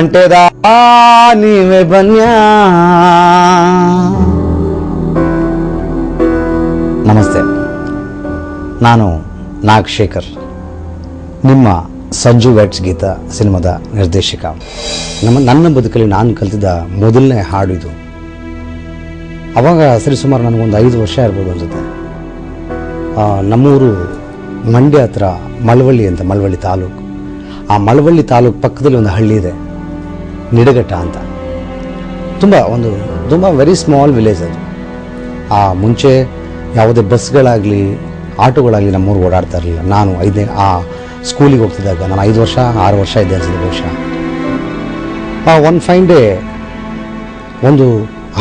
ಹೊಂಟೆದ ನೀವೇ ಬನ್ಯಾ. ನಮಸ್ತೆ, ನಾನು ನಾಗಶೇಖರ್, ನಿಮ್ಮ ಸಂಜು ವೆಟ್ಸ್ ಗೀತ ಸಿನಿಮಾದ ನಿರ್ದೇಶಕ. ನನ್ನ ಬದುಕಲ್ಲಿ ನಾನು ಕಲಿತಿದ್ದ ಮೊದಲನೇ ಹಾಡು ಇದು. ಅವಾಗ ಸರಿಸುಮಾರು ನನಗೊಂದು 5 ವರ್ಷ ಇರ್ಬೋದು ಅನ್ಸುತ್ತೆ. ನಮ್ಮೂರು ಮಂಡ್ಯ ಹತ್ರ ಮಳವಳ್ಳಿ ಅಂತ, ಮಳವಳ್ಳಿ ತಾಲೂಕು. ಆ ಮಳವಳ್ಳಿ ತಾಲೂಕು ಪಕ್ಕದಲ್ಲಿ ಒಂದು ಹಳ್ಳಿ ಇದೆ, ನಿಡಘಟ್ಟ ಅಂತ. ತುಂಬ ವೆರಿ ಸ್ಮಾಲ್ ವಿಲೇಜ್ ಅದು. ಮುಂಚೆ ಯಾವುದೇ ಬಸ್ಗಳಾಗಲಿ ಆಟೋಗಳಾಗಲಿ ನಮ್ಮೂರು ಓಡಾಡ್ತಾ ಇರಲಿಲ್ಲ. ನಾನು ಸ್ಕೂಲಿಗೆ ಹೋಗ್ತಿದ್ದಾಗ ನಾನು 5 ವರ್ಷ 6 ವರ್ಷ ಇದ್ದೆ ಅನ್ಸಿದೆ ಬಹುಶಃ. ಒನ್ ಫೈನ್ ಡೇ ಒಂದು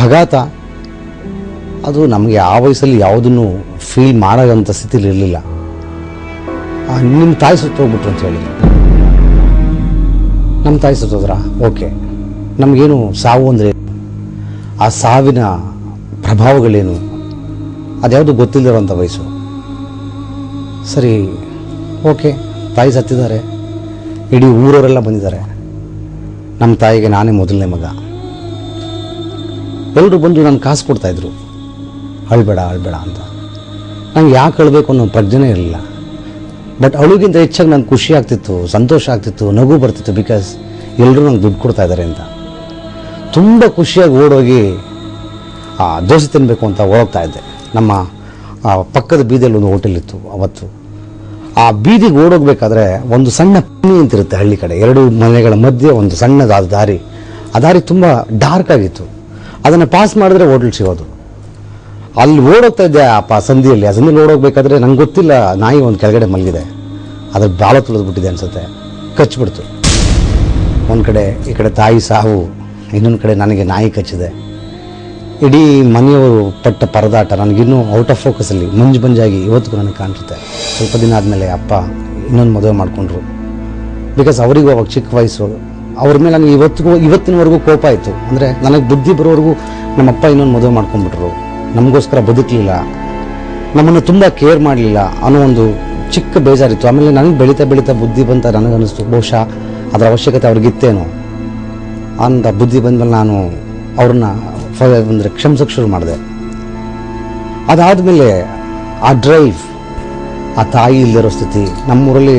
ಆಘಾತ, ಅದು ನಮಗೆ ಆ ವಯಸ್ಸಲ್ಲಿ ಯಾವುದನ್ನು ಫೀಲ್ ಮಾಡೋಂಥ ಸ್ಥಿತಿಲಿ ಇರಲಿಲ್ಲ. ನಿಮ್ಮ ತಾಯಿ ಸುತ್ತೋಗ್ಬಿಟ್ರು ಅಂತ ಹೇಳಿದ್ರು. ನಮ್ಮ ತಾಯಿ ಸುತ್ತೋದ್ರ, ಓಕೆ, ನಮಗೇನು ಸಾವು ಅಂದರೆ ಆ ಸಾವಿನ ಪ್ರಭಾವಗಳೇನು ಅದ್ಯಾವುದು ಗೊತ್ತಿಲ್ಲದಿರೋಂಥ ವಯಸ್ಸು. ಸರಿ, ಓಕೆ, ತಾಯಿ ಸತ್ತಿದ್ದಾರೆ, ಇಡೀ ಊರವರೆಲ್ಲ ಬಂದಿದ್ದಾರೆ. ನಮ್ಮ ತಾಯಿಗೆ ನಾನೇ ಮೊದಲನೇ ಮಗ. ಎಲ್ಲರೂ ಬಂದು ನಾನು ಕಾಸು ಕೊಡ್ತಾಯಿದ್ರು, ಅಳ್ಬೇಡ ಅಂತ. ನಂಗೆ ಯಾಕೆ ಅಳಬೇಕು ಅನ್ನೋ ಪ್ರಜ್ಞೆ ಇರಲಿಲ್ಲ. ಬಟ್ ಅವಳಿಗಿಂತ ಹೆಚ್ಚಾಗಿ ನಂಗೆ ಖುಷಿ ಆಗ್ತಿತ್ತು, ಸಂತೋಷ ಆಗ್ತಿತ್ತು, ನಗು ಬರ್ತಿತ್ತು. ಬಿಕಾಸ್ ಎಲ್ಲರೂ ನಂಗೆ ದುಡ್ಡು ಕೊಡ್ತಾ ಇದ್ದಾರೆ ಅಂತ. ತುಂಬ ಖುಷಿಯಾಗಿ ಓಡೋಗಿ ದೋಸೆ ತಿನ್ನಬೇಕು ಅಂತ ಹೋಗ್ತಾ ಇದ್ದೆ. ನಮ್ಮ ಪಕ್ಕದ ಬೀದಿಯಲ್ಲಿ ಒಂದು ಹೋಟೆಲ್ ಇತ್ತು ಅವತ್ತು. ಆ ಬೀದಿಗೆ ಓಡೋಗ್ಬೇಕಾದ್ರೆ ಒಂದು ಸಣ್ಣ ಪಣಿ ಅಂತಿರುತ್ತೆ ಹಳ್ಳಿ ಕಡೆ, 2 ಮನೆಗಳ ಮಧ್ಯೆ ಒಂದು ಸಣ್ಣದಾದ ದಾರಿ. ಆ ದಾರಿ ತುಂಬ ಡಾರ್ಕ್ ಆಗಿತ್ತು. ಅದನ್ನು ಪಾಸ್ ಮಾಡಿದ್ರೆ ಹೋಟೆಲ್ ಸಿಗೋದು. ಅಲ್ಲಿ ಓಡೋಗ್ತಾ ಇದ್ದೆ ಆ ಸಂದಿಯಲ್ಲಿ ಓಡೋಗ್ಬೇಕಾದ್ರೆ ನಂಗೆ ಗೊತ್ತಿಲ್ಲ, ನಾಯಿ ಒಂದು ಕೆಳಗಡೆ ಮಲಗಿದೆ, ಅದ್ರ ಬಾಲ ತುಳಿದ್ಬಿಟ್ಟಿದೆ ಅನ್ಸುತ್ತೆ, ಕಚ್ಚಿಬಿಡ್ತು. ಒಂದು ಕಡೆ ಈ ಕಡೆ ತಾಯಿ ಸಾವು, ಇನ್ನೊಂದು ಕಡೆ ನನಗೆ ನಾಯಿ ಕಚ್ಚಿದೆ. ಇಡೀ ಮನೆಯವರು ಪಟ್ಟ ಪರದಾಟ ನನಗಿನ್ನೂ ಔಟ್ ಆಫ್ ಫೋಕಸಲ್ಲಿ ಮಂಜಾಗಿ ಇವತ್ತಿಗೂ ನನಗೆ ಕಾಣಿಸುತ್ತೆ. ಸ್ವಲ್ಪ ದಿನ ಆದಮೇಲೆ ಅಪ್ಪ ಇನ್ನೊಂದು ಮದುವೆ ಮಾಡಿಕೊಂಡ್ರು. ಬಿಕಾಸ್ ಅವರಿಗೂ ಅವಾಗ ಚಿಕ್ಕ ವಯಸ್ಸು. ಅವ್ರ ಮೇಲೆ ನನಗೆ ಇವತ್ತಿನವರೆಗೂ ಕೋಪ ಆಯಿತು. ಅಂದರೆ ನನಗೆ ಬುದ್ಧಿ ಬರೋವರೆಗೂ ನಮ್ಮಪ್ಪ ಇನ್ನೊಂದು ಮದುವೆ ಮಾಡ್ಕೊಂಡ್ಬಿಟ್ರು, ನಮಗೋಸ್ಕರ ಬದುಕಲಿಲ್ಲ, ನಮ್ಮನ್ನು ತುಂಬ ಕೇರ್ ಮಾಡಲಿಲ್ಲ ಅನ್ನೋ ಒಂದು ಚಿಕ್ಕ ಬೇಜಾರಿತ್ತು. ಆಮೇಲೆ ನನಗೆ ಬೆಳೀತಾ ಬುದ್ಧಿ ಬಂತ ನನಗನ್ನಿಸ್ತು, ಬಹುಶಃ ಅದರ ಅವಶ್ಯಕತೆ ಅವ್ರಿಗಿತ್ತೇನೋ ಅಂತ. ಬುದ್ಧಿ ಬಂದಮೇಲೆ ನಾನು ಅವ್ರನ್ನ ಅಂದರೆ ಕ್ಷಮಿಸೋಕ್ಕೆ ಶುರು ಮಾಡಿದೆ. ಅದಾದಮೇಲೆ ಆ ಡ್ರೈವ್, ಆ ತಾಯಿ ಇಲ್ಲದಿರೋ ಸ್ಥಿತಿ, ನಮ್ಮೂರಲ್ಲಿ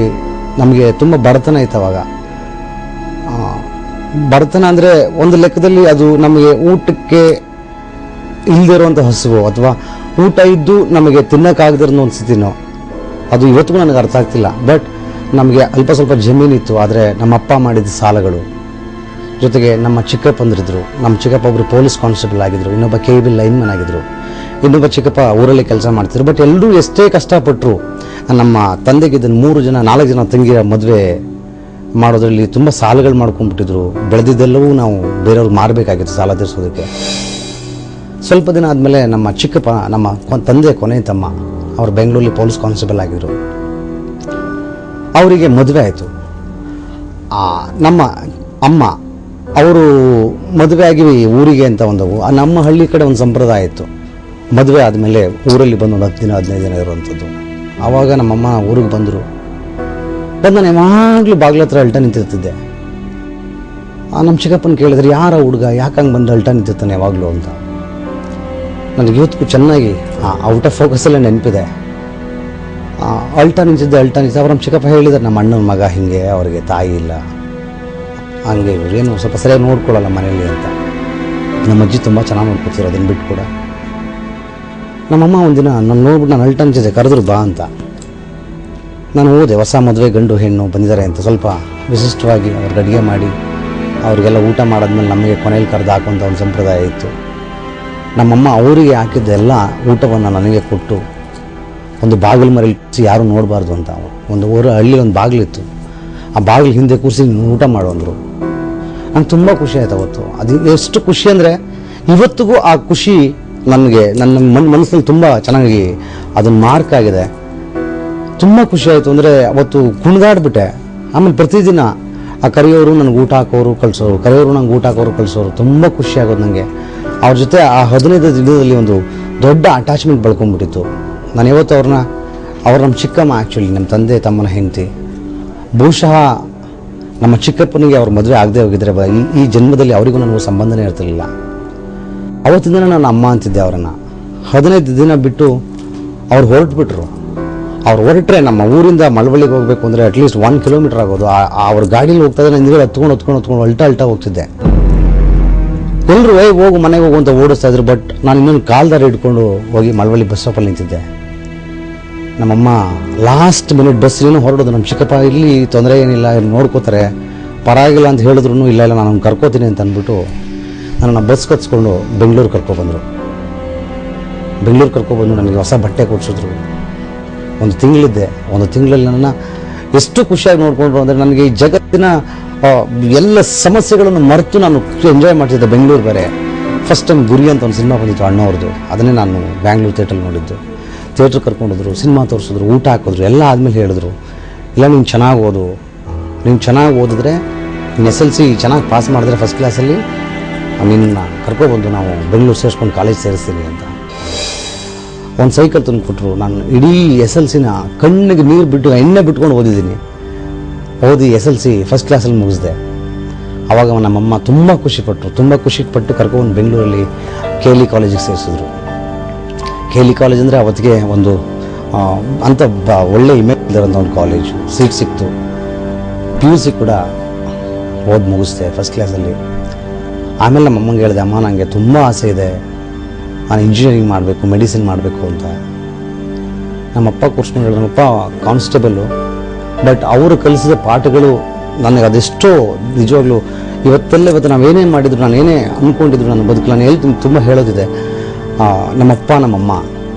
ನಮಗೆ ತುಂಬ ಬಡತನ ಇತ್ತು ಅವಾಗ. ಬಡತನ ಅಂದರೆ ಒಂದು ಲೆಕ್ಕದಲ್ಲಿ ಅದು ನಮಗೆ ಊಟಕ್ಕೆ ಇಲ್ಲದಿರುವಂಥ ಹಸುವು, ಅಥವಾ ಊಟ ಇದ್ದು ನಮಗೆ ತಿನ್ನೋಕ್ಕಾಗದಿರೋ ಒಂದು ಸ್ಥಿತಿನೋ, ಅದು ಇವತ್ತಿಗೂ ನನಗೆ ಅರ್ಥ ಆಗ್ತಿಲ್ಲ. ಬಟ್ ನಮಗೆ ಅಲ್ಪ ಸ್ವಲ್ಪ ಜಮೀನಿತ್ತು, ಆದರೆ ನಮ್ಮಪ್ಪ ಮಾಡಿದ ಸಾಲಗಳು, ಜೊತೆಗೆ ನಮ್ಮ ಚಿಕ್ಕಪ್ಪಂದಿರಿದ್ರು. ನಮ್ಮ ಚಿಕ್ಕಪ್ಪ ಒಬ್ಬರು ಪೊಲೀಸ್ ಕಾನ್ಸ್ಟೇಬಲ್ ಆಗಿದ್ರು, ಇನ್ನೊಬ್ಬ KEB ಲೈನ್ಮನ್ ಆಗಿದ್ರು, ಇನ್ನೊಬ್ಬ ಚಿಕ್ಕಪ್ಪ ಊರಲ್ಲಿ ಕೆಲಸ ಮಾಡ್ತಿದ್ರು. ಬಟ್ ಎಲ್ಲರೂ ಎಷ್ಟೇ ಕಷ್ಟಪಟ್ಟರು ನಮ್ಮ ತಂದೆಗೆ ಇದನ್ನು 4 ಜನ ತಂಗಿಯ ಮದುವೆ ಮಾಡೋದ್ರಲ್ಲಿ ತುಂಬ ಸಾಲಗಳು ಮಾಡ್ಕೊಂಡ್ಬಿಟ್ಟಿದ್ರು. ಬೆಳೆದಿದ್ದೆಲ್ಲವೂ ನಾವು ಬೇರೆಯವ್ರಿಗೆ ಮಾರಬೇಕಾಗಿತ್ತು ಸಾಲ ತೀರಿಸೋದಕ್ಕೆ. ಸ್ವಲ್ಪ ದಿನ ಆದಮೇಲೆ ನಮ್ಮ ಚಿಕ್ಕಪ್ಪ, ನಮ್ಮ ತಂದೆ ಕೊನೆಯ ತಮ್ಮ, ಅವರು ಬೆಂಗಳೂರಲ್ಲಿ ಪೊಲೀಸ್ ಕಾನ್ಸ್ಟೇಬಲ್ ಆಗಿದ್ರು. ಅವರಿಗೆ ಮದುವೆ ಆಯಿತು. ನಮ್ಮ ಅಮ್ಮ ಅವರು ಮದುವೆ ಆಗಿ ಊರಿಗೆ ಅಂತ ನಮ್ಮ ಹಳ್ಳಿ ಕಡೆ ಒಂದು ಸಂಪ್ರದಾಯ ಇತ್ತು. ಮದುವೆ ಆದಮೇಲೆ ಊರಲ್ಲಿ ಬಂದು ಒಂದು 10 ದಿನ 15 ದಿನ ಇರುವಂಥದ್ದು. ಆವಾಗ ನಮ್ಮಮ್ಮ ಊರಿಗೆ ಬಂದು ನಾನು ಯಾವಾಗಲೂ ಬಾಗಿಲ ಹತ್ರ ಅಲ್ಟ ನಿಂತಿರ್ತಿದ್ದೆ. ನಮ್ಮ ಚಿಕ್ಕಪ್ಪನ ಕೇಳಿದ್ರೆ, ಯಾರ ಹುಡುಗ ಯಾಕೆ ಹಂಗೆ ಬಂದು ಅಲ್ಟ ನಿಂತಿರ್ತಾನೆ ಯಾವಾಗಲೂ ಅಂತ. ನನಗೆ ಇವತ್ತಿಗೂ ಚೆನ್ನಾಗಿ ಔಟ್ ಆಫ್ ಫೋಕಸಲ್ಲೇ ನೆನಪಿದೆ. ಅಲ್ಟ ನಿಂತಿದ್ದೆ. ಅವ್ರು ನಮ್ಮ ಚಿಕ್ಕಪ್ಪ ಹೇಳಿದ್ದಾರೆ, ನಮ್ಮ ಅಣ್ಣನ ಮಗ ಹಿಂಗೆ, ಅವರಿಗೆ ತಾಯಿ ಇಲ್ಲ, ಹಂಗೆ ಏನು ಸ್ವಲ್ಪ ಸರಿಯಾಗಿ ನೋಡ್ಕೊಳ್ಳಲ್ಲ ಮನೇಲಿ ಅಂತ. ನಮ್ಮ ಅಜ್ಜಿ ತುಂಬ ಚೆನ್ನಾಗಿ ನೋಡ್ಕೊತಿರೋ, ಅದನ್ನು ಬಿಟ್ಟು ಕೂಡ. ನಮ್ಮಮ್ಮ ಒಂದಿನ ನಾನು ನೋಡ್ಬಿಟ್ಟು ನಾನು ಅಲ್ಟ ನಿಂತಿದ್ದೆ, ಕರೆದ್ರು ಬಾ ಅಂತ. ನಾನು ಹೋದೆ. ಹೊಸ ಮದುವೆ ಗಂಡು ಹೆಣ್ಣು ಬಂದಿದ್ದಾರೆ ಅಂತ ಸ್ವಲ್ಪ ವಿಶಿಷ್ಟವಾಗಿ ಅವ್ರಿಗೆ ಅಡುಗೆ ಮಾಡಿ ಅವರಿಗೆಲ್ಲ ಊಟ ಮಾಡಾದ್ಮೇಲೆ ನಮಗೆ ಕೊನೆಯಲ್ಲಿ ಕರೆದು ಹಾಕುವಂಥ ಒಂದು ಸಂಪ್ರದಾಯ ಇತ್ತು. ನಮ್ಮಮ್ಮ ಅವರಿಗೆ ಹಾಕಿದ್ದೆಲ್ಲ ಊಟವನ್ನು ನನಗೆ ಕೊಟ್ಟು ಒಂದು ಬಾಗಿಲು ಮರೆಯಲ್ಲಿ ಯಾರೂ ನೋಡಬಾರ್ದು ಅಂತ ಒಂದು ಹಳ್ಳಿ ಒಂದು ಬಾಗಿಲಿತ್ತು, ಆ ಬಾಗಿಲು ಹಿಂದೆ ಕೂರಿಸಿ ಊಟ ಮಾಡೋಂದ್ರು. ನಂಗೆ ತುಂಬ ಖುಷಿ ಆಯ್ತು ಅವತ್ತು. ಅದು ಎಷ್ಟು ಖುಷಿ ಅಂದರೆ ಇವತ್ತಿಗೂ ಆ ಖುಷಿ ನನಗೆ ನನ್ನ ಮನಸ್ಸಲ್ಲಿ ತುಂಬ ಚೆನ್ನಾಗಿ ಅದನ್ನು ಮಾರ್ಕ್ ಆಗಿದೆ. ತುಂಬ ಖುಷಿ ಆಯಿತು. ಅಂದರೆ ಅವತ್ತು ಕುಣಿದಾಡ್ಬಿಟ್ಟೆ. ಆಮೇಲೆ ಪ್ರತಿದಿನ ಆ ಕರೆಯೋರು ನನಗೆ ಊಟ ಹಾಕೋರು ಕಳಿಸೋರು, ಕಳಿಸೋರು ತುಂಬ ಖುಷಿ ಆಗೋದು ನನಗೆ. ಅವ್ರ ಜೊತೆ ಆ 15 ದಿನದಲ್ಲಿ ಒಂದು ದೊಡ್ಡ ಅಟ್ಯಾಚ್ಮೆಂಟ್ ಬೆಳ್ಕೊಂಡ್ಬಿಟ್ಟಿತ್ತು. ನಾನು ಇವತ್ತು ಅವ್ರು ನಮ್ಮ ಚಿಕ್ಕಮ್ಮ, ಆ್ಯಕ್ಚುಲಿ ನಮ್ಮ ತಂದೆ ತಮ್ಮನ ಹೆಂಡತಿ. ಬಹುಶಃ ನಮ್ಮ ಚಿಕ್ಕಪ್ಪನಿಗೆ ಅವ್ರ ಮದುವೆ ಆಗದೆ ಹೋಗಿದ್ರೆ ಈ ಜನ್ಮದಲ್ಲಿ ಅವರಿಗೂ ನನಗೂ ಸಂಬಂಧನೇ ಇರ್ತಿರ್ಲಿಲ್ಲ. ಅವತ್ತಿಂದ ನಾನು ಅಮ್ಮ ಅಂತಿದ್ದೆ ಅವರನ್ನು. 15 ದಿನ ಬಿಟ್ಟು ಅವ್ರು ಹೊರಟ್ಬಿಟ್ರು. ಅವ್ರು ಹೊರಟ್ರೆ ನಮ್ಮ ಊರಿಂದ ಮಳವಳ್ಳಿಗೆ ಹೋಗಬೇಕು ಅಂದರೆ ಅಟ್ಲೀಸ್ಟ್ 1 ಕಿಲೋಮೀಟರ್ ಆಗೋದು. ಅವ್ರ ಗಾಡೀಲಿ ಹೋಗ್ತಾ ಇದ್ರೆ ಹಿಂದ್ಗಡೆ ಹತ್ಕೊಂಡು ಅಲ್ಟಾ ಹೋಗ್ತಿದ್ದೆ. ಎಲ್ಲರೂ ಹೋಗು ಮನೆಗೆ ಹೋಗು ಅಂತ ಓಡಿಸ್ತಾ ಇದ್ರು. ಬಟ್ ನಾನು ಇನ್ನೊಂದು ಕಾಲ್ದಾರ ಇಟ್ಕೊಂಡು ಹೋಗಿ ಮಳವಳ್ಳಿ ಬಸ್ ಸ್ಟಾಪಲ್ಲಿ ನಿಂತಿದ್ದೆ. ನಮ್ಮಮ್ಮ ಲಾಸ್ಟ್ ಮಿನಿಟ್ ಬಸ್ ಏನೋ ಹೊರಡೋದು. ನಮ್ಮ ಚಿಕ್ಕಪ್ಪ ಇಲ್ಲಿ ತೊಂದರೆ ಏನಿಲ್ಲ, ನೋಡ್ಕೋತಾರೆ, ಪರವಾಗಿಲ್ಲ ಅಂತ ಹೇಳಿದ್ರು ಇಲ್ಲ ನಾನು ಕರ್ಕೋತೀನಿ ಅಂತ ಅಂದ್ಬಿಟ್ಟು ನನ್ನನ್ನು ಬಸ್ ಕತ್ಸ್ಕೊಂಡು ಬೆಂಗಳೂರು ಕರ್ಕೊಬಂದರು. ಬೆಂಗಳೂರು ಕರ್ಕೊಬಂದು ನನಗೆ ಹೊಸ ಬಟ್ಟೆ ಕೊಡಿಸಿದ್ರು. 1 ತಿಂಗಳಿದ್ದೆ. 1 ತಿಂಗಳಲ್ಲಿ ನನ್ನನ್ನು ಎಷ್ಟು ಖುಷಿಯಾಗಿ ನೋಡಿಕೊಂಡ್ರು ಅಂದರೆ ನನಗೆ ಈ ಜಗತ್ತಿನ ಎಲ್ಲ ಸಮಸ್ಯೆಗಳನ್ನು ಮರೆತು ನಾನು ಎಂಜಾಯ್ ಮಾಡ್ತಿದ್ದೆ. ಬೆಂಗಳೂರು ಬೇರೆ ಫಸ್ಟ್ ಟೈಮ್ ಗುರಿ ಅಂತ ಒಂದು ಸಿನಿಮಾ ಬಂದಿತ್ತು ಅಣ್ಣವ್ರದ್ದು. ಅದನ್ನೇ ನಾನು ಬ್ಯಾಂಗ್ಳೂರು ಥಿಯೇಟ್ರಲ್ಲಿ ನೋಡಿದ್ದು. ಥಿಯೇಟ್ರ್ ಕರ್ಕೊಂಡೋದ್ರು, ಸಿನಿಮಾ ತೋರಿಸಿದ್ರು, ಊಟ ಹಾಕಿದ್ರು, ಎಲ್ಲ ಆದಮೇಲೆ ಹೇಳಿದ್ರು ಇಲ್ಲ ನೀನು ಚೆನ್ನಾಗಿ ಓದು, ನೀನು ಚೆನ್ನಾಗಿ ಓದಿದ್ರೆ ನೀನು SLC ಚೆನ್ನಾಗಿ ಪಾಸ್ ಮಾಡಿದ್ರೆ ಫಸ್ಟ್ ಕ್ಲಾಸಲ್ಲಿ ನಿನ್ನ ಕರ್ಕೊಬಂದು ನಾವು ಬೆಂಗಳೂರು ಸೇರಿಸ್ಕೊಂಡು ಕಾಲೇಜ್ ಸೇರಿಸ್ತೀನಿ ಅಂತ. ಒಂದು ಸೈಕಲ್ ತಂದು ಕೊಟ್ಟರು. ನಾನು ಇಡೀ SLCನ ಕಣ್ಣಿಗೆ ನೀರು ಬಿಟ್ಟು ಎಣ್ಣೆ ಬಿಟ್ಕೊಂಡು ಓದಿದ್ದೀನಿ. ಓದಿ SLC ಫಸ್ಟ್ ಕ್ಲಾಸಲ್ಲಿ ಮುಗಿಸಿದೆ. ಆವಾಗ ನಮ್ಮಮ್ಮ ತುಂಬ ಖುಷಿಪಟ್ಟು ಕರ್ಕೊಂಡು ಬೆಂಗಳೂರಲ್ಲಿ KLE ಕಾಲೇಜಿಗೆ ಸೇರಿಸಿದ್ರು. KLE ಕಾಲೇಜ್ ಅಂದರೆ ಅವತ್ತಿಗೆ ಒಂದು ಅಂಥ ಒಳ್ಳೆ ಇಮೇಜ್ ಇರೋಂಥ ಒಂದು ಕಾಲೇಜು. ಸೀಟ್ ಸಿಕ್ತು. PUC ಕೂಡ ಓದಿ ಮುಗಿಸ್ದೆ ಫಸ್ಟ್ ಕ್ಲಾಸಲ್ಲಿ. ಆಮೇಲೆ ನಮ್ಮಮ್ಮಂಗೆ ಹೇಳಿದೆ, ಅಮ್ಮ ನನಗೆ ತುಂಬ ಆಸೆ ಇದೆ, ನಾನು ಇಂಜಿನಿಯರಿಂಗ್ ಮಾಡಬೇಕು, ಮೆಡಿಸಿನ್ ಮಾಡಬೇಕು ಅಂತ. ನಮ್ಮಪ್ಪ ಕೂರ್ಸ್ಕೊಂಡು ಹೇಳಿದ್ರು, ನಮ್ಮಪ್ಪ ಕಾನ್ಸ್ಟೇಬಲು, ಬಟ್ ಅವರು ಕಲಿಸಿದ ಪಾಠಗಳು ನನಗೆ ಅದೆಷ್ಟೋ ನಿಜವಾಗ್ಲೂ ಇವತ್ತು ನಾವೇನೇನು ಮಾಡಿದ್ರು, ನಾನು ಏನೇ ಅಂದ್ಕೊಂಡಿದ್ರು ನನ್ನ ಬದುಕು ನಾನು ಹೇಳ್ತೀನಿ, ತುಂಬ ಹೇಳೋದಿದೆ. ನಮ್ಮಪ್ಪ ನಮ್ಮಮ್ಮ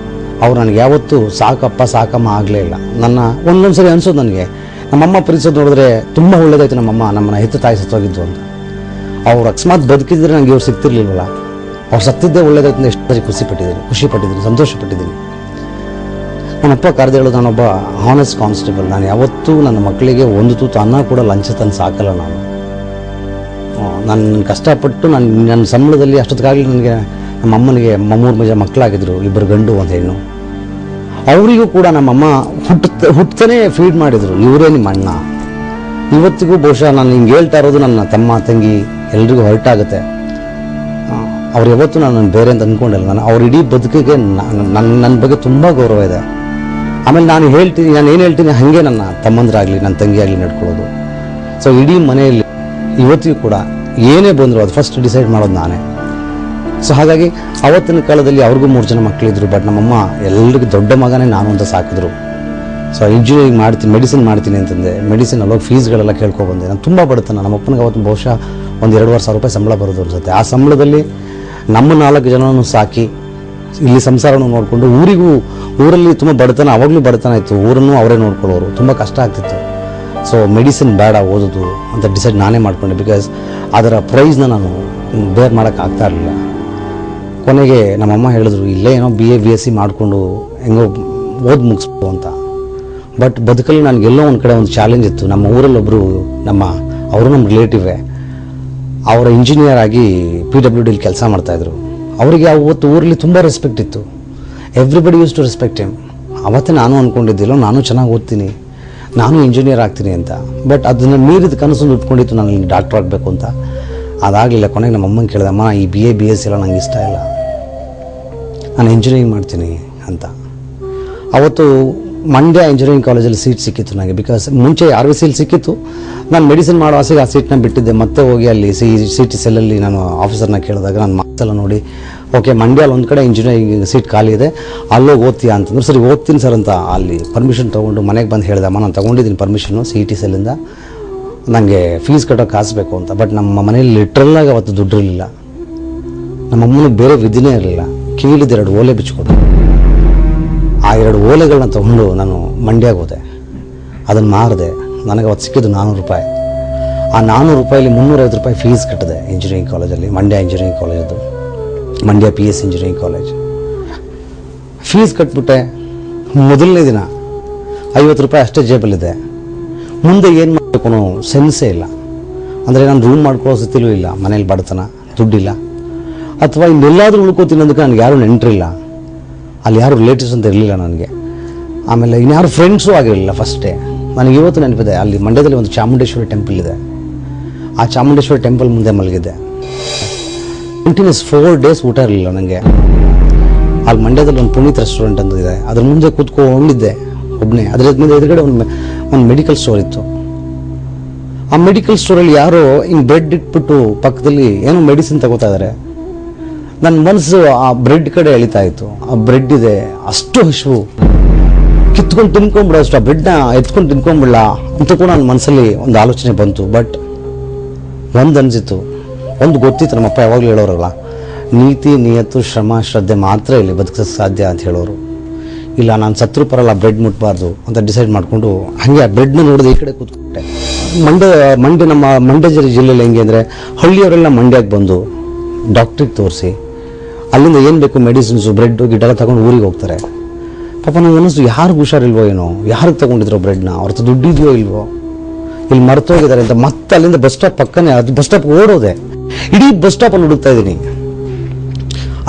ಅವ್ರು ನನಗೆ ಯಾವತ್ತೂ ಸಾಕಪ್ಪ ಸಾಕಮ್ಮ ಆಗಲೇ ಇಲ್ಲ. ಒಂದೊಂದು ಸರಿ ಅನಿಸೋದು ನನಗೆ ನಮ್ಮಮ್ಮ ಪ್ರೀತಿಸೋದು ನೋಡಿದ್ರೆ ತುಂಬ ಒಳ್ಳೇದಾಯ್ತು, ನಮ್ಮನ್ನ ಹೆತ್ತ ತಾಯಿ ಸತ್ತೋಗಿದ್ದು ಅಂತ. ಅವ್ರು ಅಕಸ್ಮಾತ್ ಬದುಕಿದ್ರೆ ನನಗೆ ಇವ್ರು ಸಿಗ್ತಿರ್ಲಿಲ್ವಲ್ಲ, ಅವ್ರು ಸತ್ತಿದ್ದೇ ಒಳ್ಳೇದಾಯ್ತು ಅಂತ ಎಷ್ಟು ಸರಿ ಖುಷಿಪಟ್ಟಿದ್ದೀನಿ, ಸಂತೋಷಪಟ್ಟಿದ್ದೀನಿ. ನಮ್ಮಪ್ಪ ಕರೆದು ಹೇಳೋದು, ನಾನೊಬ್ಬ ಹಾನೆಸ್ಟ್ ಕಾನ್ಸ್ಟೇಬಲ್, ನಾನು ಯಾವತ್ತೂ ನನ್ನ ಮಕ್ಕಳಿಗೆ ಒಂದು ತೂತು ಅನ್ನ ಕೂಡ ಲಂಚ ತಂದು ಸಾಕಲ್ಲ. ನಾನು ಕಷ್ಟಪಟ್ಟು ನನ್ನ ಸಂಬಳದಲ್ಲಿ ಅಷ್ಟೊತ್ತಿಗಾಗಲಿ ನನಗೆ ನಮ್ಮಮ್ಮನಿಗೆ 3 ಮಕ್ಕಳಾಗಿದ್ರು, 2 ಗಂಡು 1 ಹೆಣ್ಣು. ಅವರಿಗೂ ಕೂಡ ನಮ್ಮಮ್ಮ ಹುಟ್ಟತಾನೆ ಫೀಡ್ ಮಾಡಿದರು, ಇವರೇ ನಿಮ್ಮ ಅಣ್ಣ. ಇವತ್ತಿಗೂ ಬಹುಶಃ ನಾನು ಹಿಂಗೆ ಹೇಳ್ತಾ ಇರೋದು ನನ್ನ ತಮ್ಮ ತಂಗಿ ಎಲ್ರಿಗೂ ಹರ್ಟ್ ಆಗುತ್ತೆ. ಅವ್ರು ಯಾವತ್ತೂ ನಾನು ಬೇರೆ ಅಂತ ಅಂದ್ಕೊಂಡಿಲ್ಲ. ಅವ್ರ ಇಡೀ ಬದುಕಿಗೆ ನನ್ನ ಬಗ್ಗೆ ತುಂಬ ಗೌರವ ಇದೆ. ಆಮೇಲೆ ನಾನು ಏನು ಹೇಳ್ತೀನಿ ಹಾಗೆ ನನ್ನ ತಮ್ಮಂದ್ರಾಗಲಿ ನನ್ನ ತಂಗಿ ಆಗಲಿ ನಡ್ಕೊಳ್ಳೋದು. ಸೊ ಇಡೀ ಮನೆಯಲ್ಲಿ ಇವತ್ತಿಗೂ ಕೂಡ ಏನೇ ಬಂದರು ಅದು ಫಸ್ಟ್ ಡಿಸೈಡ್ ಮಾಡೋದು ನಾನೇ. ಸೊ ಹಾಗಾಗಿ ಅವತ್ತಿನ ಕಾಲದಲ್ಲಿ ಅವ್ರಿಗೂ 3 ಜನ ಮಕ್ಕಳಿದ್ರು. ಬಟ್ ನಮ್ಮಮ್ಮ ಎಲ್ರಿಗೂ ದೊಡ್ಡ ಮಗನೇ ನಾನು ಅಂತ ಸಾಕಿದ್ರು. ಸೊ ಇಂಜಿನಿಯರಿಂಗ್ ಮಾಡ್ತೀನಿ, ಮೆಡಿಸಿನ್ ಮಾಡ್ತೀನಿ ಅಂತಂದೆ. ಮೆಡಿಸಿನ್ ಅಲ್ಲೋಗಿ ಫೀಸ್ಗಳೆಲ್ಲ ಕೇಳ್ಕೊಬಂದೆ. ನಾನು ತುಂಬ ಬಡತನ. ನಮ್ಮ ಅಪ್ಪನಿಗೆ ಅವತ್ತು ಬಹುಶಃ ಒಂದು 2,500 ರೂಪಾಯಿ ಸಂಬಳ ಬರೋದು ಅನ್ಸುತ್ತೆ. ಆ ಸಂಬಳದಲ್ಲಿ ನಮ್ಮ 4 ಜನನೂ ಸಾಕಿ ಇಲ್ಲಿ ಸಂಸಾರವನ್ನು ನೋಡಿಕೊಂಡು ಊರಲ್ಲಿ ತುಂಬ ಬಡತನ, ಅವಾಗಲೂ ಬಡತನ ಇತ್ತು. ಊರನ್ನು ಅವರೇ ನೋಡ್ಕೊಳ್ಳೋರು, ತುಂಬ ಕಷ್ಟ ಆಗ್ತಿತ್ತು. ಸೊ ಮೆಡಿಸಿನ್ ಬೇಡ ಓದೋದು ಅಂತ ಡಿಸೈಡ್ ನಾನೇ ಮಾಡ್ಕೊಂಡೆ. ಬಿಕಾಸ್ ಅದರ ಪ್ರೈಸ್ನ ನಾನು ಬೇರ್ ಮಾಡೋಕ್ಕಾಗ್ತಾ ಇರಲಿಲ್ಲ. ಕೊನೆಗೆ ನಮ್ಮಮ್ಮ ಹೇಳಿದ್ರು, ಇಲ್ಲೇ ಏನೋ BA BSc ಮಾಡಿಕೊಂಡು ಹೆಂಗೋ ಓದಿ ಮುಗಿಸ್ಬೋದು ಅಂತ. ಬಟ್ ಬದುಕಲ್ಲಿ ನನಗೆಲ್ಲೋ ಒಂದು ಕಡೆ ಒಂದು ಚಾಲೆಂಜ್ ಇತ್ತು. ನಮ್ಮ ಊರಲ್ಲಿ ಒಬ್ಬರು ಅವರು ನಮ್ಮ ರಿಲೇಟಿವೇ, ಅವರ ಇಂಜಿನಿಯರ್ ಆಗಿ PWDಲಿ ಕೆಲಸ ಮಾಡ್ತಾಯಿದ್ರು. ಅವರಿಗೆ ಅವತ್ತು ಊರಲ್ಲಿ ತುಂಬ ರೆಸ್ಪೆಕ್ಟ್ ಇತ್ತು. Everybody use to respect him. ಅವತ್ತೇ ನಾನು ಅಂದ್ಕೊಂಡಿದ್ದಿಲ್ಲ ನಾನು ಚೆನ್ನಾಗಿ ಓದ್ತೀನಿ, ನಾನು ಇಂಜಿನಿಯರ್ ಆಗ್ತೀನಿ ಅಂತ. ಬಟ್ ಅದನ್ನು ಮೀರಿದ ಕನಸನ್ನು ಇಟ್ಕೊಂಡಿತ್ತು ನಾನು ಡಾಕ್ಟರ್ ಆಗಬೇಕು ಅಂತ. ಅದಾಗಲಿಲ್ಲ. ಕೊನೆಗೆ ನಮ್ಮ ಅಮ್ಮನ ಕೇಳಿದೆ, ಅಮ್ಮ ಈ BA BSc ಎಲ್ಲ ನನಗೆ ಇಷ್ಟ ಇಲ್ಲ, ನಾನು ಇಂಜಿನಿಯರಿಂಗ್ ಮಾಡ್ತೀನಿ ಅಂತ. ಅವತ್ತು ಮಂಡ್ಯ ಇಂಜಿನಿಯರಿಂಗ್ ಕಾಲೇಜಲ್ಲಿ ಸೀಟ್ ಸಿಕ್ಕಿತ್ತು ನನಗೆ. ಬಿಕಾಸ್ ಮುಂಚೆ RVCಲಿ ಸಿಕ್ಕಿತ್ತು. ನಾನು ಮೆಡಿಸಿನ್ ಮಾಡೋ ಆಸೆಗೆ ಆ ಸೀಟ್ನ ಬಿಟ್ಟಿದ್ದೆ. ಮತ್ತೆ ಹೋಗಿ ಅಲ್ಲಿ CT ಸೆಲ್ಲಲ್ಲಿ ನಾನು ಆಫೀಸರ್ನ ಕೇಳಿದಾಗ ನಾನು ಮಾರ್ಕ್ಸೆಲ್ಲ ನೋಡಿ, ಓಕೆ ಮಂಡ್ಯಲ್ಲಿ ಒಂದು ಕಡೆ ಇಂಜಿನಿಯರಿಂಗ್ ಸೀಟ್ ಖಾಲಿ ಇದೆ, ಅಲ್ಲೋಗಿ ಓದ್ತೀಯಾ ಅಂತಂದ್ರೆ, ಸರಿ ಓದ್ತೀನಿ ಸರ್ ಅಂತ ಅಲ್ಲಿ ಪರ್ಮಿಷನ್ ತೊಗೊಂಡು ಮನೆಗೆ ಬಂದು ಹೇಳಿದೆ, ಅಮ್ಮ ನಾನು ತೊಗೊಂಡಿದ್ದೀನಿ ಪರ್ಮಿಷನ್ನು CT ಸೆಲ್ಲಿಂದ, ನನಗೆ ಫೀಸ್ ಕಟ್ಟೋಕೆ ಕಾಸಬೇಕು ಅಂತ. ಬಟ್ ನಮ್ಮ ಮನೇಲಿ ಲಿಟ್ರಲ್ಲಾಗಿ ಅವತ್ತು ದುಡ್ಡು ಇರಲಿಲ್ಲ. ನಮ್ಮಮ್ಮನಿಗೆ ಬೇರೆ ವಿಧಿನೇ ಇರಲಿಲ್ಲ. ಕಿವಿಲಿದ್ದು 2 ಓಲೆ ಬಿಚ್ಕೊಡು. ಆ 2 ಓಲೆಗಳನ್ನ ತೊಗೊಂಡು ನಾನು ಮಂಡ್ಯಕ್ಕೆ ಹೋದೆ. ಅದನ್ನು ಮಾರಿದೆ. ನನಗೆ ಅವತ್ತು ಸಿಕ್ಕಿದ್ದು 400 ರೂಪಾಯಿ. ಆ 400 ರೂಪಾಯಲ್ಲಿ 350 ರೂಪಾಯಿ ಫೀಸ್ ಕಟ್ಟಿದೆ ಇಂಜಿನಿಯರಿಂಗ್ ಕಾಲೇಜಲ್ಲಿ, ಮಂಡ್ಯ ಇಂಜಿನಿಯರಿಂಗ್ ಕಾಲೇಜದ್ದು, Mandya PS engineering college. Fees ಕಟ್ಬಿಟ್ಟೆ. ಮೊದಲನೇ ದಿನ 50 ರೂಪಾಯಿ ಅಷ್ಟೇ ಜೇಬಲ್ಲಿದೆ. ಮುಂದೆ ಏನು ಮಾಡಬೇಕು ಅನ್ನೋ ಸೆನ್ಸೇ ಇಲ್ಲ. ಅಂದರೆ ನಾನು ರೂಮ್ ಮಾಡ್ಕೊಳ್ಳೋ ಸ್ಥಿತಿಲೂ ಇಲ್ಲ, ಮನೇಲಿ ಬಡತನ, ದುಡ್ಡಿಲ್ಲ. ಅಥವಾ ಇನ್ನೆಲ್ಲಾದರೂ ಉಳ್ಕೋತೀನಿ ಅಂದಕ್ಕೆ ನನಗೆ ಯಾರೂ ನೆಂಟರಿಲ್ಲ, ಅಲ್ಲಿ ಯಾರು ರಿಲೇಟಿವ್ಸ್ ಅಂತ ಇರಲಿಲ್ಲ ನನಗೆ. ಆಮೇಲೆ ಇನ್ಯಾರು ಫ್ರೆಂಡ್ಸೂ ಆಗಿರಲಿಲ್ಲ ಫಸ್ಟೇ. ನನಗೆ ಇವತ್ತು ನೆನಪಿದೆ, ಅಲ್ಲಿ ಮಂಡ್ಯದಲ್ಲಿ ಒಂದು ಚಾಮುಂಡೇಶ್ವರಿ ಟೆಂಪಲ್ ಇದೆ. ಆ ಚಾಮುಂಡೇಶ್ವರಿ ಟೆಂಪಲ್ ಮುಂದೆ ಮಲಗಿದ್ದೆ. ಕಂಟಿನ್ಯೂಸ್ 4 days ಊಟ ಇರಲಿಲ್ಲ ನನಗೆ. ಅಲ್ಲಿ ಮಂಡ್ಯದಲ್ಲಿ ಒಂದು ಪುನೀತ್ ರೆಸ್ಟೋರೆಂಟ್ ಅಂತ ಇದೆ, ಅದ್ರ ಮುಂದೆ ಕೂತ್ಕೊಂಡಿದ್ದೆ ಒಬ್ಬನೇ. ಅದ್ರ ಎದುರುಗಡೆ ಒಂದು ಮೆಡಿಕಲ್ ಸ್ಟೋರ್ ಇತ್ತು. ಆ ಮೆಡಿಕಲ್ ಸ್ಟೋರಲ್ಲಿ ಯಾರೋ ಹಿಂಗೆ ಬ್ರೆಡ್ ಇಟ್ಬಿಟ್ಟು ಪಕ್ಕದಲ್ಲಿ ಏನೋ ಮೆಡಿಸಿನ್ ತಗೋತಾ ಇದ್ದಾರೆ. ನನ್ನ ಮನಸ್ಸು ಆ ಬ್ರೆಡ್ ಕಡೆ ಎಳಿತಾ ಇತ್ತು. ಆ ಬ್ರೆಡ್ ಇದೆ, ಅಷ್ಟು ಹಸಿವು, ಕಿತ್ಕೊಂಡು ತಿನ್ಕೊಂಡ್ಬಿಡ, ಅಷ್ಟು ಆ ಬ್ರೆಡ್ನ ಎತ್ಕೊಂಡು ತಿನ್ಕೊಂಡ್ಬಿಡಲ್ಲ ಅಂತ ಕೂಡ ನನ್ನ ಮನಸ್ಸಲ್ಲಿ ಒಂದು ಆಲೋಚನೆ ಬಂತು. ಬಟ್ ಒಂದು ಅನಿಸಿತು, ಒಂದು ಗೊತ್ತಿತ್ತು, ನಮ್ಮಪ್ಪ ಯಾವಾಗಲೂ ಹೇಳೋರಲ್ಲ, ನೀತಿ ನಿಯತ್ತು ಶ್ರಮ ಶ್ರದ್ಧೆ ಮಾತ್ರ ಇಲ್ಲಿ ಬದುಕೋಕ್ಕೆ ಸಾಧ್ಯ ಅಂತ ಹೇಳೋರು. ಇಲ್ಲ ನಾನು ಸತ್ರು ಪರಲ್ಲ ಬ್ರೆಡ್ ಮುಟ್ಬಾರ್ದು ಅಂತ ಡಿಸೈಡ್ ಮಾಡಿಕೊಂಡು ಹಾಗೆ ಆ ಬ್ರೆಡ್ನ ನೋಡಿದೆ, ಈ ಕಡೆ ಕೂತ್ಕೊಂಡೆ. ನಮ್ಮ ಮಂಡ್ಯ ಜಿಲ್ಲೆಯಲ್ಲಿ ಹೆಂಗೆ ಅಂದರೆ ಹಳ್ಳಿಯವರೆಲ್ಲ ಮಂಡ್ಯಕ್ಕೆ ಬಂದು ಡಾಕ್ಟ್ರಿಗೆ ತೋರಿಸಿ ಅಲ್ಲಿಂದ ಏನು ಬೇಕು ಮೆಡಿಸಿನ್ಸು ಬ್ರೆಡ್ಡು ಗಿಡ್ಡೆಲ್ಲ ತಗೊಂಡು ಊರಿಗೆ ಹೋಗ್ತಾರೆ. ಪಾಪ ನನಗೆ ಅನ್ನಿಸ್ತು, ಯಾರಿಗೂ ಹುಷಾರಿಲ್ವೋ ಏನೋ, ಯಾರಿಗೆ ತಗೊಂಡಿದ್ರು ಬ್ರೆಡ್ನ, ಅವ್ರ ಹತ್ರ ದುಡ್ಡಿದೆಯೋ ಇಲ್ವೋ, ಇಲ್ಲಿ ಮರ್ತೋಗಿದ್ದಾರೆ ಅಂತ. ಮತ್ತೆ ಅಲ್ಲಿಂದ ಬಸ್ ಸ್ಟಾಪ್ ಪಕ್ಕನೇ, ಅದು ಬಸ್ ಸ್ಟಾಪ್ ಓಡೋದೆ, ಇಡೀ ಬಸ್ ಸ್ಟಾಪಲ್ಲಿ ಹುಡುಕ್ತಾ ಇದ್ದೀನಿ.